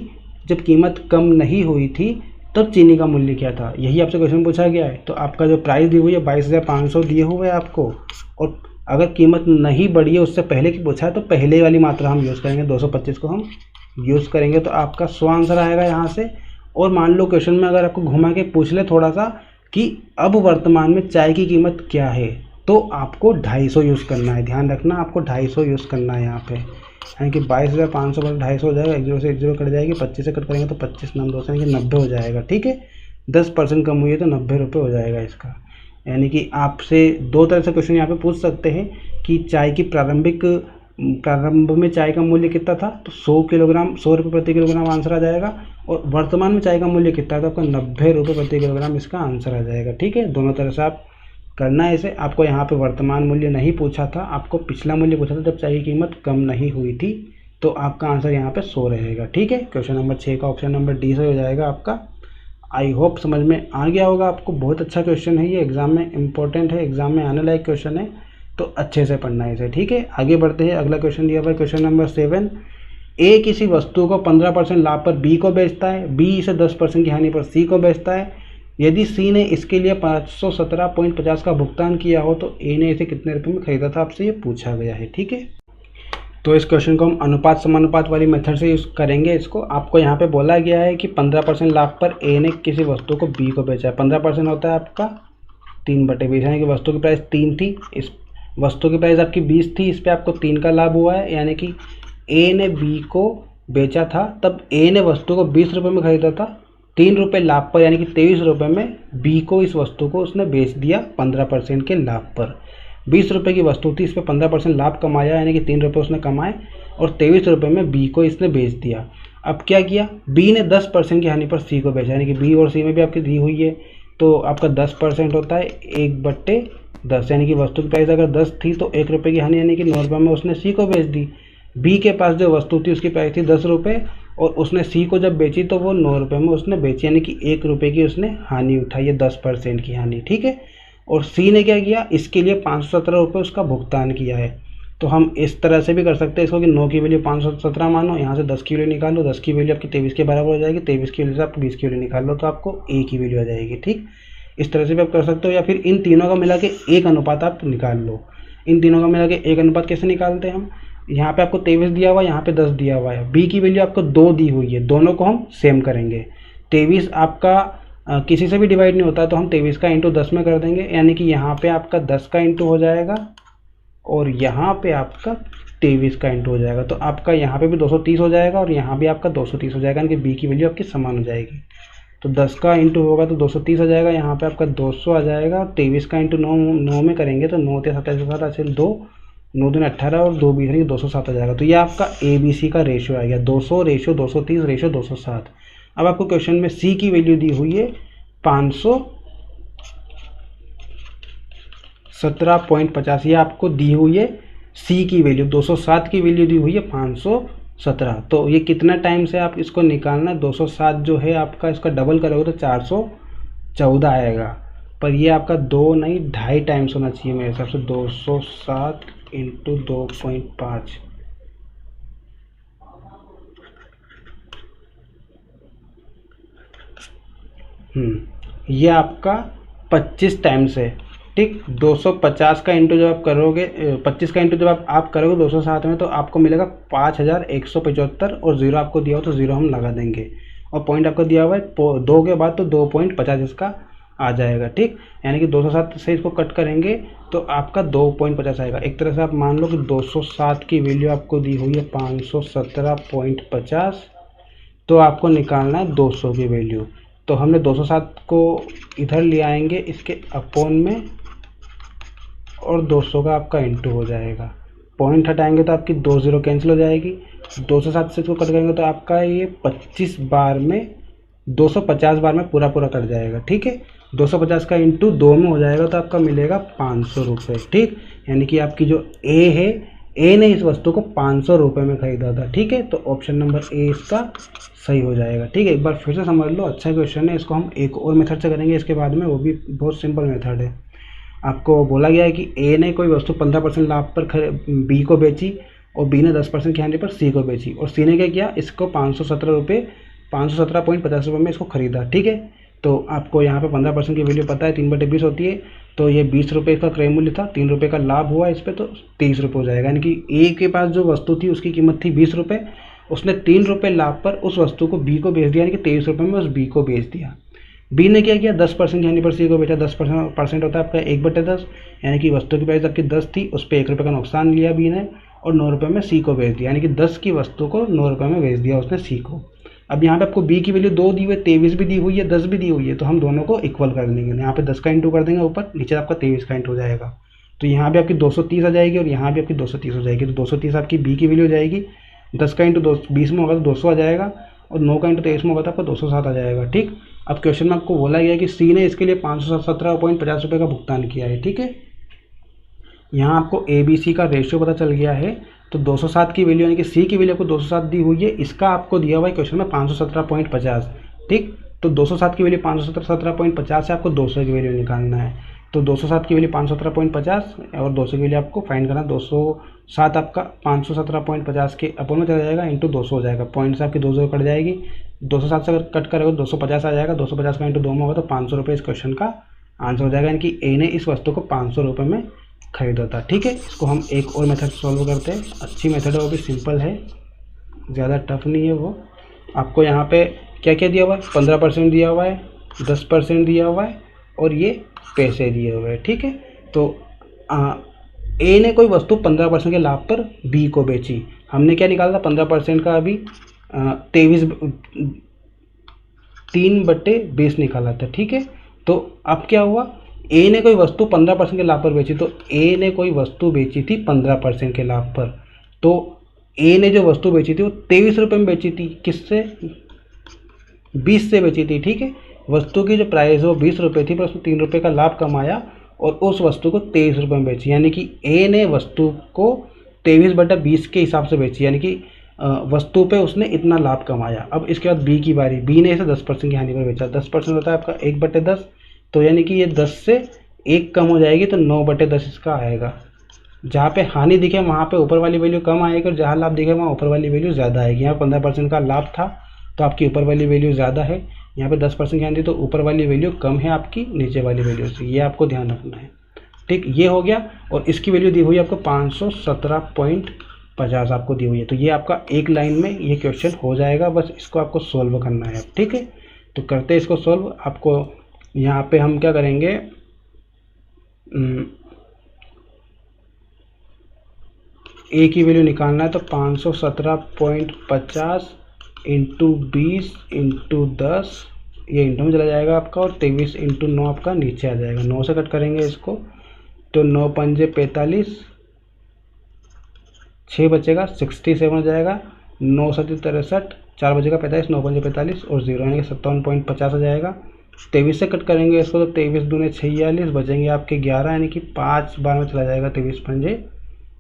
जब कीमत कम नहीं हुई थी, तब चीनी का मूल्य क्या था, यही आपसे क्वेश्चन पूछा गया है। तो आपका जो प्राइस दी हुई है 22,500 दिए हुए है आपको, और अगर कीमत नहीं बढ़ी है, उससे पहले की पूछा है, तो पहले वाली मात्रा हम यूज़ करेंगे, 225 को हम यूज़ करेंगे, तो आपका 100 आंसर आएगा यहाँ से। और मान लो क्वेश्चन में अगर आपको घुमा के पूछ ले थोड़ा सा कि अब वर्तमान में चाय की कीमत क्या है, तो आपको 250 यूज़ करना है। ध्यान रखना, आपको 250 यूज़ करना है यहाँ पे, यानी कि 22,500 पर 250 हो जाएगा, 1 0 से 1 0 कट जाएगी, 25 से कट करेंगे तो 25 नम 2 से, यानी कि 90 हो जाएगा। ठीक है, 10% कम हुई है तो 90 रुपये हो जाएगा इसका। यानी कि आपसे दो तरह से क्वेश्चन यहाँ पे पूछ सकते हैं कि चाय की प्रारंभ में चाय का मूल्य कितना था, तो 100 रुपये प्रति किलोग्राम आंसर आ जाएगा, और वर्तमान में चाय का मूल्य कितना था, आपका 90 रुपये प्रति किलोग्राम इसका आंसर आ जाएगा। ठीक है, दोनों तरह से आप करना है इसे। आपको यहाँ पे वर्तमान मूल्य नहीं पूछा था, आपको पिछला मूल्य पूछा था जब चाय की कीमत कम नहीं हुई थी, तो आपका आंसर यहाँ पे 100 रहेगा। ठीक है, क्वेश्चन नंबर 6 का ऑप्शन नंबर डी से हो जाएगा आपका। आई होप समझ में आ गया होगा आपको। बहुत अच्छा क्वेश्चन है ये, एग्जाम में इंपॉर्टेंट है, एग्जाम में आने लायक क्वेश्चन है, तो अच्छे से पढ़ना है इसे। ठीक है, आगे बढ़ते हैं। अगला क्वेश्चन दिया हुआ है क्वेश्चन नंबर 7। ए किसी वस्तु को 15% लाभ पर बी को बेचता है, बी इसे 10% की हानि पर सी को बेचता है। यदि सी ने इसके लिए 517.50 का भुगतान किया हो तो ए ने इसे कितने रुपए में खरीदा था, आपसे ये पूछा गया है। ठीक है, तो इस क्वेश्चन को हम अनुपात समानुपात वाली मेथड से यूज़ करेंगे। इसको आपको यहाँ पे बोला गया है कि 15% लाभ पर ए ने किसी वस्तु को बी को बेचा है। 15% होता है आपका 3/20, यानी कि वस्तु की प्राइस 3 थी, इस वस्तु की प्राइस आपकी 20 थी, इस पर आपको 3 का लाभ हुआ है, यानी कि ए ने बी को बेचा था, तब ए ने वस्तु को 20 रुपये में खरीदा था, 3 रुपये लाभ पर यानी कि 23 रुपये में बी को इस वस्तु को उसने बेच दिया 15% के लाभ पर। 20 रुपये की वस्तु थी, इस पर 15% लाभ कमाया, यानी कि 3 रुपये उसने कमाए और 23 रुपये में बी को इसने बेच दिया। अब क्या किया, बी ने 10% की हानि पर सी को बेचा, यानी कि बी और सी में भी आपकी दी हुई है, तो आपका 10% होता है 1/10, यानी कि वस्तु की प्राइस अगर 10 थी तो 1 रुपये की हानि यानी कि 9 रुपये में उसने सी को बेच दी। बी के पास जो वस्तु थी उसकी प्राइस थी 10 रुपये और उसने सी को जब बेची तो वो 9 रुपये में उसने बेची, यानी कि 1 रुपये की उसने हानि उठाई है, 10% की हानि। ठीक है, और सी ने क्या किया, इसके लिए 517 रुपये उसका भुगतान किया है। तो हम इस तरह से भी कर सकते हैं इसको कि 9 की वैल्यू 517 मानो, यहाँ से 10 की वैल्यू निकालो, 10 की वैल्यू आपकी 23 के बराबर हो जाएगी, 23 की वैल्यू से आप 20 की वैल्यू निकाल लो तो आपको ए की वैल्यू आ जाएगी। ठीक, इस तरह से भी आप कर सकते हो, या फिर इन तीनों का मिला के एक अनुपात आप निकाल लो। इन तीनों का मिला के एक अनुपात कैसे निकालते हैं हम, यहाँ पे आपको 23 दिया हुआ है, यहाँ पे 10 दिया हुआ है, बी की वैल्यू आपको 2 दी हुई है, दोनों को हम सेम करेंगे। 23 आपका किसी से भी डिवाइड नहीं होता, तो हम 23 का इंटू 10 में कर देंगे, यानी कि यहाँ पे आपका 10 का इंटू हो जाएगा और यहाँ पे आपका 23 का इंटू हो जाएगा, तो आपका यहाँ पे भी 230 हो जाएगा और यहाँ भी आपका 230 हो जाएगा, यानी कि बी की वैल्यू आपकी समान हो जाएगी। तो 10 का इंटू होगा तो 230 आ जाएगा, यहाँ पे आपका 200 आ जाएगा, और 23 का इंटू 9 में करेंगे तो 9 × 27 के साथ ऐसे 2 9 दूनी 18 और 2 20 यानी 207 आ जाएगा। तो ये आपका ए बी सी का रेशियो आ गया, 200 रेशियो 230 रेशियो 207। अब आपको क्वेश्चन में सी की वैल्यू दी हुई है 517.50, ये आपको दी हुई है सी की वैल्यू, 207 की वैल्यू दी हुई है 517। तो ये कितना टाइम से आप इसको निकालना है, 207 जो है आपका इसका डबल करोगे तो 414 आएगा, पर ये आपका 2 नहीं 2.5 टाइम्स होना चाहिए मेरे हिसाब से। 207 × 2.5, ये आपका 25 टाइम्स है। ठीक, 250 का इंटू जब आप करोगे, 25 का इंटू जब आप करोगे 207 में, तो आपको मिलेगा 5175 और जीरो आपको दिया हो तो जीरो हम लगा देंगे, और पॉइंट आपको दिया हुआ है 2 के बाद तो 2.50 इसका आ जाएगा। ठीक, यानी कि 207 से इसको कट करेंगे तो आपका 2.50 आएगा। एक तरह से आप मान लो कि 207 की वैल्यू आपको दी हुई है 517.50, तो आपको निकालना है 200 की वैल्यू। तो हमने 207 को इधर ले आएंगे इसके अपोन में, और 200 का आपका इंटू हो जाएगा, पॉइंट हटाएंगे तो आपकी 2 0 कैंसिल हो जाएगी, 207 से इसको कट करेंगे तो आपका ये 25 बार में 250 बार में पूरा कट जाएगा। ठीक है, 250 का इंटू 2 में हो जाएगा तो आपका मिलेगा 500 रुपये। ठीक, यानी कि आपकी जो ए है, ए ने इस वस्तु को 500 रुपये में खरीदा था। ठीक है, तो ऑप्शन नंबर ए इसका सही हो जाएगा। ठीक है, एक बार फिर से समझ लो, अच्छा क्वेश्चन है, इसको हम एक और मेथड से करेंगे इसके बाद में, वो भी बहुत सिंपल मेथड है। आपको बोला गया है कि ए ने कोई वस्तु 15% लाभ पर बी को बेची और बी ने 10% की हानि पर सी को बेची, और सी ने क्या किया, इसको 517.50 रुपये में इसको खरीदा। ठीक है, तो आपको यहाँ पे 15% की वैल्यू पता है, 3/20 होती है, तो ये 20 रुपये इसका क्रय मूल्य था, 3 रुपये का लाभ हुआ इस पर, तो 23 रुपये हो जाएगा। यानी कि ए के पास जो वस्तु थी उसकी कीमत थी 20 रुपये, उसने 3 रुपये लाभ पर उस वस्तु को बी को बेच दिया, यानी कि 23 रुपये में उस बी को बेच दिया। बी ने क्या किया, 10% यानी पर सी को बेचा, 10% होता है आपका 1/10, यानी कि वस्तु की प्राइस आपकी 10 थी, उस पर 1 रुपये का नुकसान लिया बी ने और 9 रुपये में सी को बेच दिया, यानी कि 10 की वस्तु को 9 रुपये में बेच दिया उसने सी को। अब यहाँ पे आपको बी की वैल्यू 2 दी हुई है, 23 भी दी हुई है, 10 भी दी हुई है, तो हम दोनों को इक्वल कर देंगे। यहाँ पे 10 का इंटू कर देंगे ऊपर, नीचे आपका 23 का इंटू हो जाएगा, तो यहाँ भी आपकी 230 आ जाएगी और यहाँ भी आपकी 230 हो जाएगी। तो 230 आपकी बी की वैल्यू हो जाएगी, 10 का इंटू 20 में होगा तो 200 आ जाएगा, और 9 का इंटू 23 में होगा तो आपका 207 आ जाएगा। ठीक, अब क्वेश्चन में आपको बोला गया कि सी ने इसके लिए 517.50 रुपये का भुगतान किया है। ठीक है, यहाँ आपको ए बी सी का रेशियो पता चल गया है, तो 207 की वैल्यू यानी कि सी की वैल्यू आपको 207 दी हुई है, इसका आपको दिया हुआ है क्वेश्चन में 517.50। ठीक, तो 207 की वैल्यू 517.50 से आपको 200 की वैल्यू निकालना है। तो 207 की वैल्यू 517.50 और 200 की वैल्यू आपको फाइंड करना। 207 आपका 517.50 के अपोन में चला जाएगा, इंटू 200 हो जाएगा, पॉइंट से आपकी 200 कट जाएगी। 207 से अगर कट करोगे 250 आ जाएगा, 250 का इंटू 2 में होगा तो 500 रुपये इस क्वेश्चन का आंसर हो जाएगा। यानी कि ए ने इस वस्तु को 500 रुपये में खरीदा था। ठीक है, इसको हम एक और मेथड सॉल्व करते हैं। अच्छी मेथड है, वो भी सिंपल है, ज़्यादा टफ नहीं है वो। आपको यहाँ पे क्या क्या दिया हुआ है, 15% दिया हुआ है, 10% दिया हुआ है और ये पैसे दिए हुए हैं। ठीक है, तो ए ने कोई वस्तु 15% के लाभ पर बी को बेची। हमने क्या निकाला था 15% का, अभी 3/20 निकाला था। ठीक है, तो अब क्या हुआ, ए ने कोई वस्तु 15% के लाभ पर बेची, तो ए ने कोई वस्तु बेची थी 15% के लाभ पर। तो ए ने जो वस्तु बेची थी वो 23 रुपये में बेची थी। किससे, 20 से बेची थी। ठीक है, वस्तु की जो प्राइस वो 20 रुपये थी, पर उसमें 3 रुपये का लाभ कमाया और उस वस्तु को 23 रुपये में बेची। यानी कि ए ने वस्तु को 23/20 के हिसाब से बेची, यानी कि वस्तु पे उसने इतना लाभ कमाया। अब इसके बाद बी की बारी, बी ने इसे 10% की हानि पर बेचा। 10% होता है आपका 1/10, तो यानी कि ये 10 से 1 कम हो जाएगी, तो 9/10 इसका आएगा। जहाँ पे हानि दिखे वहाँ पे ऊपर वाली वैल्यू कम आएगी और जहाँ लाभ दिखे वहाँ ऊपर वाली वैल्यू ज़्यादा आएगी। यहाँ 15% का लाभ था तो आपकी ऊपर वाली वैल्यू ज़्यादा है, यहाँ पे 10% की हानि तो ऊपर वाली वैल्यू कम है आपकी नीचे वाली वैल्यू से, ये आपको ध्यान रखना है। ठीक, ये हो गया। और इसकी वैल्यू दी हुई है आपको 517.50 आपको दी हुई है। तो ये आपका एक लाइन में ये क्वेश्चन हो जाएगा, बस इसको आपको सोल्व करना है। ठीक है, तो करते हैं इसको सोल्व। आपको यहाँ पे हम क्या करेंगे, ए की वैल्यू निकालना है, तो 517.50 इंटू 20 इंटू 10, ये इंटू में चला जाएगा आपका, और 23 इंटू 9 आपका नीचे आ जाएगा। 9 से कट करेंगे इसको तो 9 पंजे 45, 6 बचेगा 67 हो जाएगा। 9 7 63, 4 बचेगा 45, 9 पंजे 45 और 0 यानी कि 57.50 आ जाएगा। 23 से कट करेंगे इसको तो 23 दूने 46, बचेंगे आपके 11, यानी कि 5 बार में चला जाएगा। 23 पंजे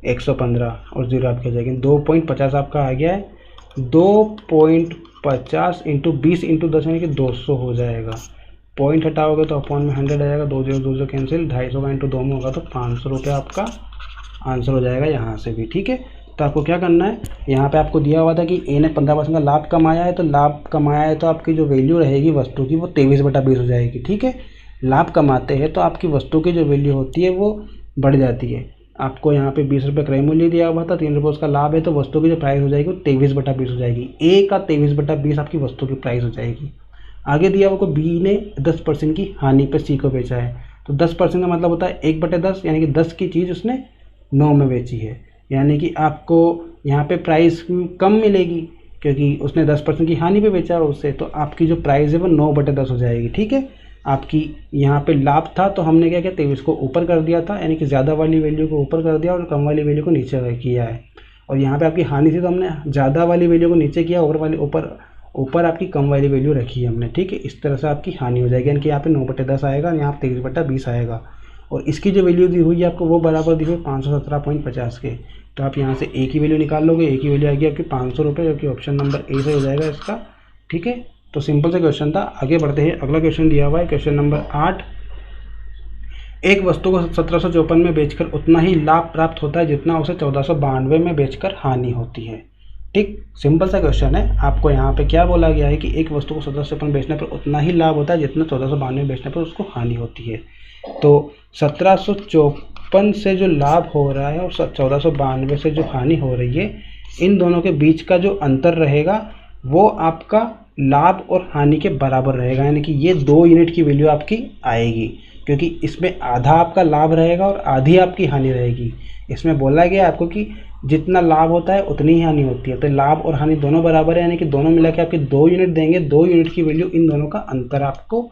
115 और 0 आपकी आ जाएगी। 2.50 आपका आ गया है। 2.50 इंटू 20 इंटू 10 यानी कि 200 हो जाएगा। पॉइंट हटाओगे तो अपॉन में 100 आ जाएगा, 2 0 2 0 कैंसिल, 250 का इंटू 2 में होगा तो 500 रुपये आपका आंसर हो जाएगा यहाँ से भी। ठीक है, तो आपको क्या करना है, यहाँ पे आपको दिया हुआ था कि ए ने 15% का लाभ कमाया है, तो लाभ कमाया है तो आपकी जो वैल्यू रहेगी वस्तु की वो 23/20 हो जाएगी। ठीक है, लाभ कमाते हैं तो आपकी वस्तु की जो वैल्यू होती है वो बढ़ जाती है। आपको यहाँ पे 20 रुपये क्रय मूल्य दिया हुआ था, 3 रुपये उसका लाभ है, तो वस्तु की जो प्राइस हो जाएगी वो 23/20 हो जाएगी। ए का 23/20 आपकी वस्तु की प्राइस हो जाएगी। आगे दिया हुआ को बी ने 10% की हानि पर सी को बेचा है, तो 10% का मतलब होता है 1/10, यानी कि 10 की चीज़ उसने 9 में बेची है, यानी कि आपको यहाँ पे प्राइस कम मिलेगी क्योंकि उसने 10% की हानि पे बेचा है उससे, तो आपकी जो प्राइस है वो 9/10 हो जाएगी। ठीक है, आपकी यहाँ पे लाभ था तो हमने क्या किया, 23 को ऊपर कर दिया था, यानी कि ज़्यादा वाली वैल्यू को ऊपर कर दिया और कम वाली वैल्यू को नीचे किया है। और यहाँ पे आपकी हानि थी तो हमने ज़्यादा वाली वैल्यू को नीचे किया, ऊपर आपकी कम वाली वैल्यू रखी है हमने। ठीक है, इस तरह से आपकी हानि हो जाएगी, यानी कि यहाँ पे 9/10 आएगा, यहाँ पे 23/20 आएगा। और इसकी जो वैल्यू दी हुई है आपको वो बराबर दी हुई 517.50 के। तो आप यहाँ से ए की वैल्यू निकाल लोगे, ए की वैल्यू आएगी आपकी 500 रुपये, जो कि ऑप्शन नंबर ए से हो जाएगा इसका। ठीक है, तो सिंपल सा क्वेश्चन था। आगे बढ़ते हैं, अगला क्वेश्चन दिया हुआ है क्वेश्चन नंबर 8। एक वस्तु को 1754 में बेचकर उतना ही लाभ प्राप्त होता है जितना उसे 1492 में बेचकर हानि होती है। ठीक, सिंपल सा क्वेश्चन है। आपको यहाँ पे क्या बोला गया है कि एक वस्तु को 1754 बेचने पर उतना ही लाभ होता है जितना 1492 में बेचने पर उसको हानि होती है। तो 1754 से जो लाभ हो रहा है और 1492 से जो हानि हो रही है, इन दोनों के बीच का जो अंतर रहेगा वो आपका लाभ और हानि के बराबर रहेगा, यानी कि ये 2 यूनिट की वैल्यू आपकी आएगी, क्योंकि इसमें आधा आपका लाभ रहेगा और आधी आपकी हानि रहेगी। इसमें बोला गया आपको कि जितना लाभ होता है उतनी ही हानि होती है, तो लाभ और हानि दोनों बराबर है, यानी कि दोनों मिला के आपके 2 यूनिट देंगे। 2 यूनिट की वैल्यू, इन दोनों का अंतर आपको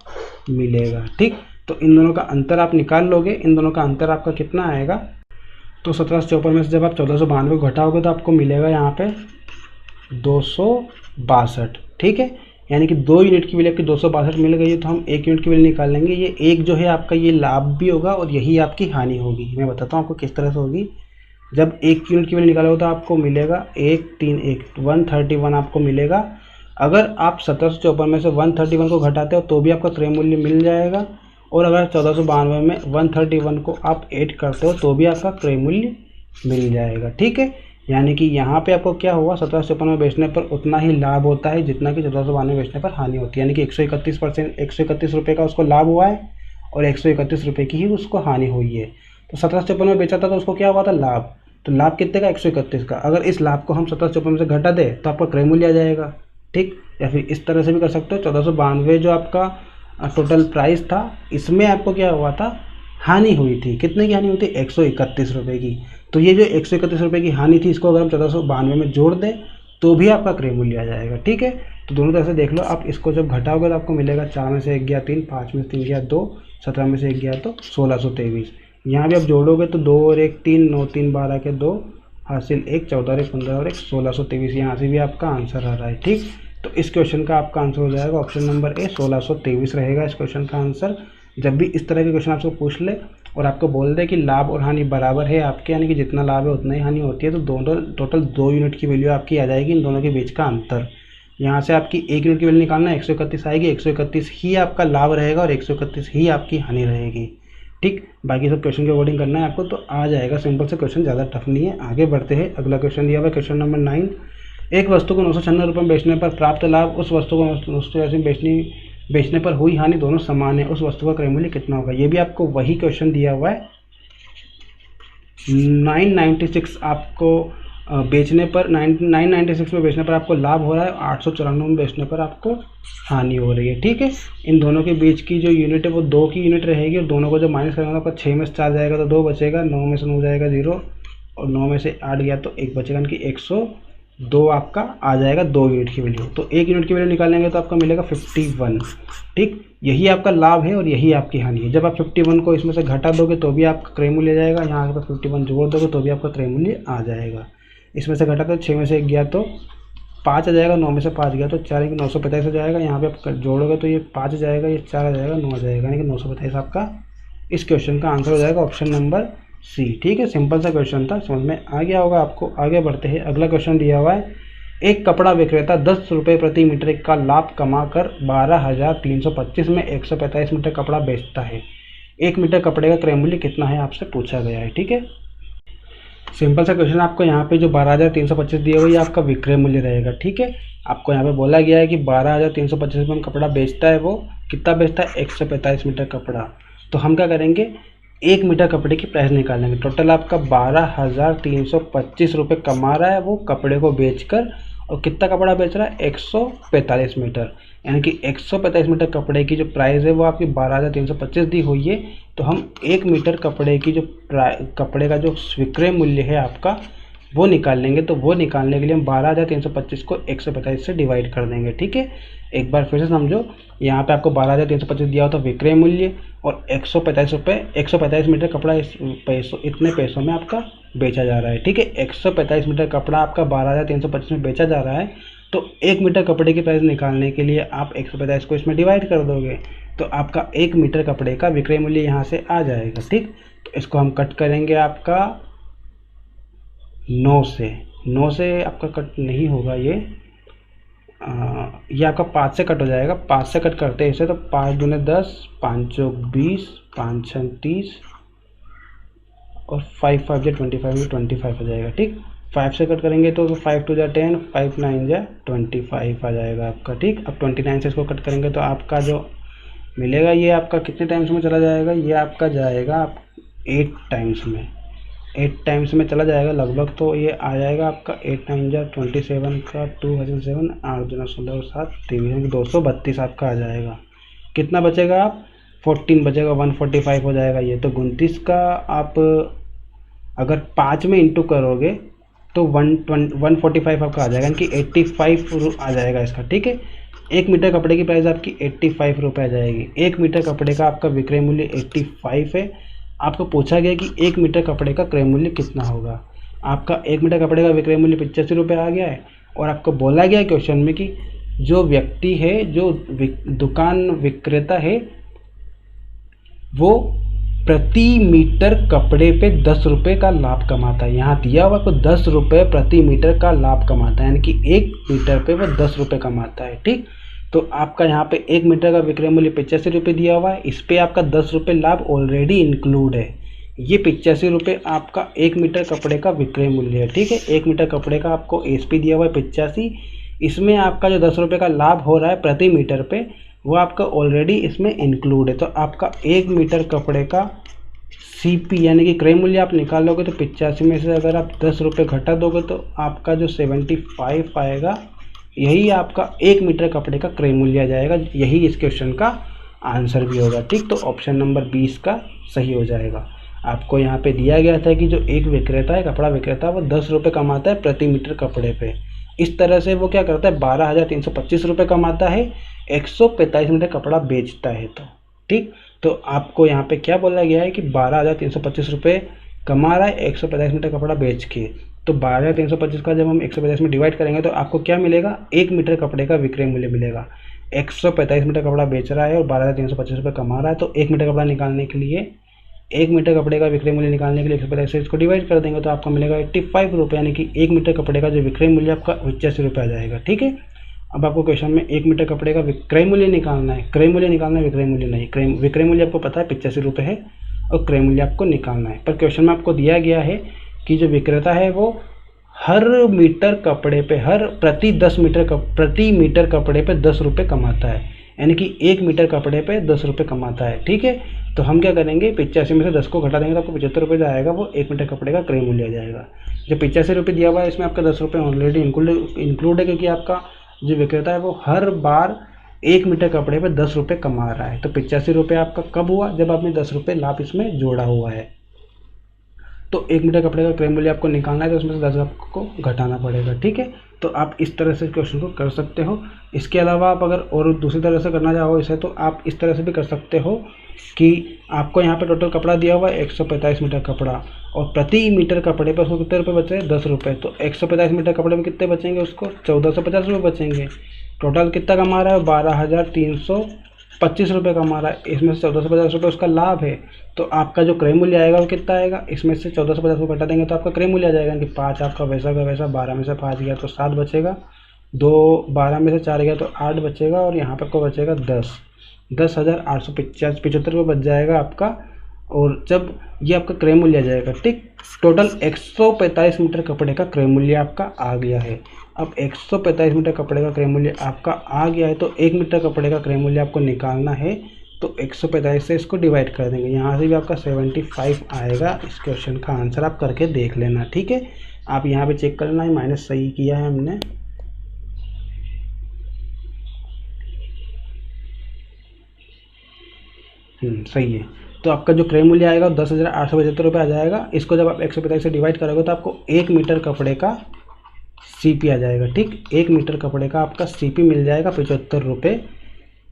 मिलेगा। ठीक, तो इन दोनों का अंतर आप निकाल लोगे। इन दोनों का अंतर आपका कितना आएगा, तो 1754 में से जब आप 1492 को घटाओगे तो आपको मिलेगा यहाँ पे 262। ठीक है, यानी कि 2 यूनिट की वैल्यू आपकी 262 मिल गई है, तो हम 1 यूनिट की वैल्यू निकाल लेंगे। ये एक जो है आपका ये लाभ भी होगा और यही आपकी हानि होगी। मैं बताता हूँ आपको किस तरह से होगी। जब एक यूनिट की वैल्यू निकालोगे तो आपको मिलेगा 131 आपको मिलेगा। अगर आप 1754 में से 131 को घटाते हो तो भी आपका क्रय मूल्य मिल जाएगा, और अगर 1492 में 131 को आप ऐड करते हो तो भी आपका क्रय मूल्य मिल जाएगा। ठीक है, यानी कि यहाँ पे आपको क्या हुआ, 1754 में बेचने पर उतना ही लाभ होता है जितना कि 1492 में बेचने पर हानि होती है, यानी कि 131 रुपये का उसको लाभ हुआ है और 131 रुपये की ही उसको हानि हुई है। तो 1754 में बेचा था तो उसको क्या हुआ था, लाभ। तो लाभ कितने का, 131 का। अगर इस लाभ को हम 1754 में से घटा दें तो आपका क्रय मूल्य आ जाएगा। ठीक, या फिर इस तरह से भी कर सकते हो, 1492 जो आपका टोटल प्राइस था, इसमें आपको क्या हुआ था, हानि हुई थी। कितने की हानि हुई थी, 131 रुपये की। तो ये जो 131 रुपये की हानि थी, इसको अगर हम 1492 में जोड़ दें तो भी आपका क्रय मूल्य आ जाएगा। ठीक है, तो दोनों तरह से देख लो आप। इसको जब घटाओगे तो आपको मिलेगा 4 में से 1 गया 3, 5 में से 3 गया 2, 17 में से 1 गया तो 1623। यहाँ भी आप जोड़ोगे तो 2 और 1 3, 9 3 12 के 2 हासिल 1, 14 और 1 15 और 1 1623। यहाँ से भी आपका आंसर आ रहा है। ठीक, तो इस क्वेश्चन का आपका आंसर हो जाएगा ऑप्शन नंबर ए, 1623 रहेगा इस क्वेश्चन का आंसर। जब भी इस तरह के क्वेश्चन आपसे पूछ ले और आपको बोल दे कि लाभ और हानि बराबर है आपके, यानी कि जितना लाभ है उतना ही हानि होती है, तो दोनों टोटल 2 यूनिट की वैल्यू आपकी आ जाएगी, इन दोनों के बीच का अंतर। यहाँ से आपकी 1 यूनिट की वैल्यू निकालना, 131 आएगी, 131 ही आपका लाभ रहेगा और 131 ही आपकी हानि रहेगी। ठीक, बाकी सब क्वेश्चन के अकॉर्डिंग करना है आपको, तो आ जाएगा। सिंपल से क्वेश्चन, ज़्यादा टफ नहीं है। आगे बढ़ते हैं, अगला क्वेश्चन दिया हुआ है क्वेश्चन नंबर 9। एक वस्तु को 996 रुपये में बेचने पर प्राप्त लाभ उस वस्तु को 980 में बेचने पर हुई हानि दोनों समान है, उस वस्तु का क्रय मूल्य कितना होगा। ये भी आपको वही क्वेश्चन दिया हुआ है। 996 आपको बेचने पर 996 में बेचने पर आपको लाभ हो रहा है, 894 में बेचने पर आपको हानि हो रही है। ठीक है, इन दोनों के बीच की जो यूनिट है वो 2 की यूनिट रहेगी, और दोनों को जब माइनस करेंगे तो आपका 6 में से 4 जाएगा तो 2 बचेगा, 9 में से 9 जाएगा 0, और 9 में से 8 गया तो 1 बचेगा, यानी कि 102 आपका आ जाएगा 2 यूनिट की वैल्यू। तो 1 यूनिट की वैल्यू निकालेंगे तो आपका मिलेगा 51। ठीक, यही आपका लाभ है और यही आपकी हानि है। जब आप 51 को इसमें से घटा दोगे तो भी आपका क्रय मूल्य जाएगा, यहाँ पर 51 जोड़ दोगे तो भी आपका क्रय मूल्य आ जाएगा। इसमें से घटा तो 6 में से 1 गया तो 5 आ जाएगा, 9 में से 5 गया तो 4, यानी कि 945 हो जाएगा। यहाँ पे आप जोड़ोगे तो ये 5 आ जाएगा, ये 4 आ जाएगा, 9 आ जाएगा, यानी कि 945 आपका इस क्वेश्चन का आंसर हो जाएगा ऑप्शन नंबर सी। ठीक है, सिंपल सा क्वेश्चन था, समझ में आ गया होगा आपको। आगे बढ़ते हैं, अगला क्वेश्चन दिया हुआ है। एक कपड़ा विक्रेता 10 रुपये प्रति मीटर का लाभ कमाकर 12,325 में 145 मीटर कपड़ा बेचता है। 1 मीटर कपड़े का क्रय मूल्य कितना है, आपसे पूछा गया है। ठीक है, सिंपल सा क्वेश्चन। आपको यहाँ पे जो 12,325 दिया हुआ है आपका विक्रय मूल्य रहेगा। ठीक है, आपको यहाँ पे बोला गया है कि 12,325 में कपड़ा बेचता है, वो कितना बेचता है, 145 मीटर कपड़ा। तो हम क्या करेंगे, 1 मीटर कपड़े की प्राइस निकालेंगे। टोटल आपका 12,325 रुपये कमा रहा है वो कपड़े को बेचकर, और कितना कपड़ा बेच रहा है, 145 मीटर, यानी कि 145 मीटर कपड़े की जो प्राइस है वो आपकी 12,325 दी हुई है। तो हम 1 मीटर कपड़े की जो कपड़े का जो विक्रय मूल्य है आपका वो निकाल लेंगे। तो वो निकालने के लिए हम 12,325 को 145 से डिवाइड कर देंगे। ठीक है, एक बार फिर से समझो, यहाँ पे आपको 12,325 दिया होता विक्रय मूल्य, और 145 रुपये, 145 मीटर कपड़ा इतने पैसों में आपका बेचा जा रहा है। ठीक है, 145 मीटर कपड़ा आपका 12,325 में बेचा जा रहा है। तो 1 मीटर कपड़े की प्राइस निकालने के लिए आप 145 को इसमें डिवाइड कर दोगे, तो आपका 1 मीटर कपड़े का विक्रय मूल्य यहाँ से आ जाएगा। ठीक, तो इसको हम कट करेंगे आपका 9 से आपका कट नहीं होगा, ये आपका 5 से कट हो जाएगा। 5 से कट करते हैं इसे, तो 5 दूने 10, 5 चौक 20, 5 छः 30, और 5 5 जा 25 हो जाएगा। ठीक, 5 से कट करेंगे तो 5 2 जा 10, 5 9 जा 25 आ जाएगा आपका। ठीक, अब 29 से इसको कट करेंगे तो आपका जो मिलेगा ये आपका कितने टाइम्स में चला जाएगा, ये आपका जाएगा 8 टाइम्स में, 8 टाइम्स में चला जाएगा लगभग। तो ये आ जाएगा आपका 8 9 जा 27 का 2007, 8 दूना 16 और 7 23, 232 आपका आ जाएगा। कितना बचेगा, आप 14 बचेगा, 145 हो जाएगा ये। तो 29 का आप अगर 5 में इंटू करोगे तो 145 आपका आ जाएगा, यानी कि 85 आ जाएगा इसका। ठीक है, 1 मीटर कपड़े की प्राइस आपकी 85 रुपये आ जाएगी। 1 मीटर कपड़े का आपका विक्रय मूल्य 85 है। आपको पूछा गया कि 1 मीटर कपड़े का क्रय मूल्य कितना होगा। आपका 1 मीटर कपड़े का विक्रय मूल्य 85 रुपये आ गया है, और आपको बोला गया है क्वेश्चन में कि जो व्यक्ति है, जो दुकान विक्रेता है, वो प्रति मीटर कपड़े पे 10 रुपये का लाभ कमाता है। यहाँ दिया हुआ को 10 रुपये प्रति मीटर का लाभ कमाता है, यानी कि 1 मीटर पे वो 10 रुपये कमाता है। ठीक, तो आपका यहाँ पे 1 मीटर का विक्रय मूल्य 85 रुपये दिया हुआ है, इस पे आपका 10 रुपये लाभ ऑलरेडी इंक्लूड है। ये 85 रुपये आपका 1 मीटर कपड़े का विक्रय मूल्य है। ठीक है, 1 मीटर कपड़े का आपको एसपी दिया हुआ है 85, इसमें आपका जो 10 रुपये का लाभ हो रहा है प्रति मीटर पे वो आपका ऑलरेडी इसमें इंक्लूड है। तो आपका 1 मीटर कपड़े का सीपी यानी कि क्रय मूल्य आप निकालोगे तो 85 में से अगर आप 10 रुपये घटा दोगे तो आपका जो 75 आएगा, यही आपका 1 मीटर कपड़े का क्रय मूल्य आ जाएगा। यही इस क्वेश्चन का आंसर भी होगा। ठीक, तो ऑप्शन नंबर 20 का सही हो जाएगा। आपको यहाँ पे दिया गया था कि जो एक विक्रेता है, कपड़ा विक्रेता, वो 10 रुपये कमाता है प्रति मीटर कपड़े पे। इस तरह से वो क्या करता है, 12,325 रुपये कमाता है, 145 मीटर कपड़ा बेचता है। तो ठीक, तो आपको यहाँ पे क्या बोला गया है कि 12,325 रुपये कमा रहा है 145 मीटर कपड़ा बेच के। तो 12,325 का जब हम 150 में डिवाइड करेंगे तो आपको क्या मिलेगा, 1 मीटर कपड़े का विक्रय मूल्य मिलेगा। 145 मीटर कपड़ा बेच रहा है और 12,325 रुपये कमा रहा है, तो 1 मीटर कपड़ा निकालने के लिए, 1 मीटर कपड़े का विक्रय मूल्य निकालने के लिए 150 से इसको डिवाइड कर देंगे तो आपको मिलेगा 85 रुपये, यानी कि 1 मीटर कपड़े का जो विक्रय मूल्य आपका 85 रुपये आ जाएगा। ठीक है, अब आपको क्वेश्चन में 1 मीटर कपड़े का विक्रय मूल्य निकालना है, क्रय मूल्य निकालना है, विक्रय मूल्य नहीं। विक्रय मूल्य आपको पता है 85 रुपये है और क्रय मूल्य आपको निकालना है। पर क्वेश्चन में आपको दिया गया है कि जो विक्रेता है वो हर मीटर कपड़े पे, प्रति मीटर कपड़े पे 10 रुपये कमाता है, यानी कि 1 मीटर कपड़े पे 10 रुपये कमाता है। ठीक है, तो हम क्या करेंगे, 85 में से 10 को घटा देंगे तो आपको 75 रुपये जो आएगा वो 1 मीटर कपड़े का क्रय मूल्य आ जाएगा। जो 85 रुपये दिया हुआ है इसमें आपका 10 रुपये ऑलरेडी इंक्लूड है, क्योंकि आपका जो विक्रेता है वो हर बार 1 मीटर कपड़े पे 10 रुपये कमा रहा है। तो 85 रुपये आपका कब हुआ, जब आपने 10 रुपये लाभ इसमें जोड़ा हुआ है। तो 1 मीटर कपड़े का क्रय मूल्य आपको निकालना है तो उसमें से 10 आपको घटाना पड़ेगा। ठीक है, तो आप इस तरह से क्वेश्चन को कर सकते हो। इसके अलावा आप अगर और दूसरी तरह से करना चाहो इसे, तो आप इस तरह से भी कर सकते हो कि आपको यहाँ पे टोटल कपड़ा दिया हुआ है 145 मीटर कपड़ा, और प्रति मीटर कपड़े पर उसको कितने रुपये बचे हैं, 10 रुपये। तो 145 मीटर कपड़े में कितने बचेंगे, उसको 1450 रुपये बचेंगे। टोटल कितना कमा रहा है, 12,325 रुपये कमा रहा है। इसमें से 1450 रुपये उसका लाभ है, तो आपका जो क्रय मूल्य आएगा वो कितना आएगा, इसमें से 1450 रुपये घटा देंगे तो आपका क्रय मूल्य आ जाएगा कि 5 आपका वैसा का वैसा, 12 में से 5 गया तो 7 बचेगा, 12 में से 4 गया तो 8 बचेगा, और यहाँ पर को बचेगा 10,875 रुपये बच जाएगा आपका। और जब ये आपका क्रय मूल्य आ जाएगा, ठीक, टोटल 145 मीटर कपड़े का क्रय मूल्य आपका आ गया है। अब 145 मीटर कपड़े का क्रय मूल्य आपका आ गया है तो 1 मीटर कपड़े का क्रय मूल्य आपको निकालना है, तो 145 से इसको डिवाइड कर देंगे, यहाँ से भी आपका 75 आएगा। इस क्वेश्चन का आंसर आप करके देख लेना। ठीक है, आप यहाँ पे चेक कर लेना, माइनस सही किया है हमने। सही है। तो आपका जो क्रय मूल्य आएगा 10,875 रुपये आ जाएगा। इसको जब आप 145 से डिवाइड करोगे तो आपको 1 मीटर कपड़े का सीपी आ जाएगा। ठीक, 1 मीटर कपड़े का आपका सीपी मिल जाएगा 75 रुपये।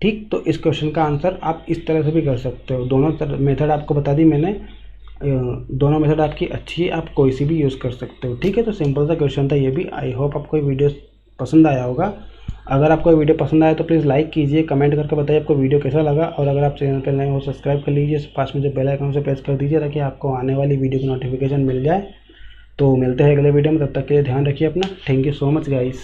ठीक, तो इस क्वेश्चन का आंसर आप इस तरह से भी कर सकते हो। दोनों मेथड आपको बता दी मैंने, दोनों मेथड आपकी अच्छी है, आप कोई सी भी यूज़ कर सकते हो। ठीक है, तो सिंपल सा क्वेश्चन था ये भी। आई होप आपको ये वीडियो पसंद आया होगा। अगर आपको वीडियो पसंद आया तो प्लीज़ लाइक कीजिए, कमेंट करके बताइए आपको वीडियो कैसा लगा, और अगर आप चैनल पर नए हो सब्सक्राइब कर लीजिए, पास में जो बेल आइकन से प्रेस कर दीजिए ताकि आपको आने वाली वीडियो की नोटिफिकेशन मिल जाए। तो मिलते हैं अगले वीडियो में, तब तक के लिए ध्यान रखिए अपना। Thank you so much guys.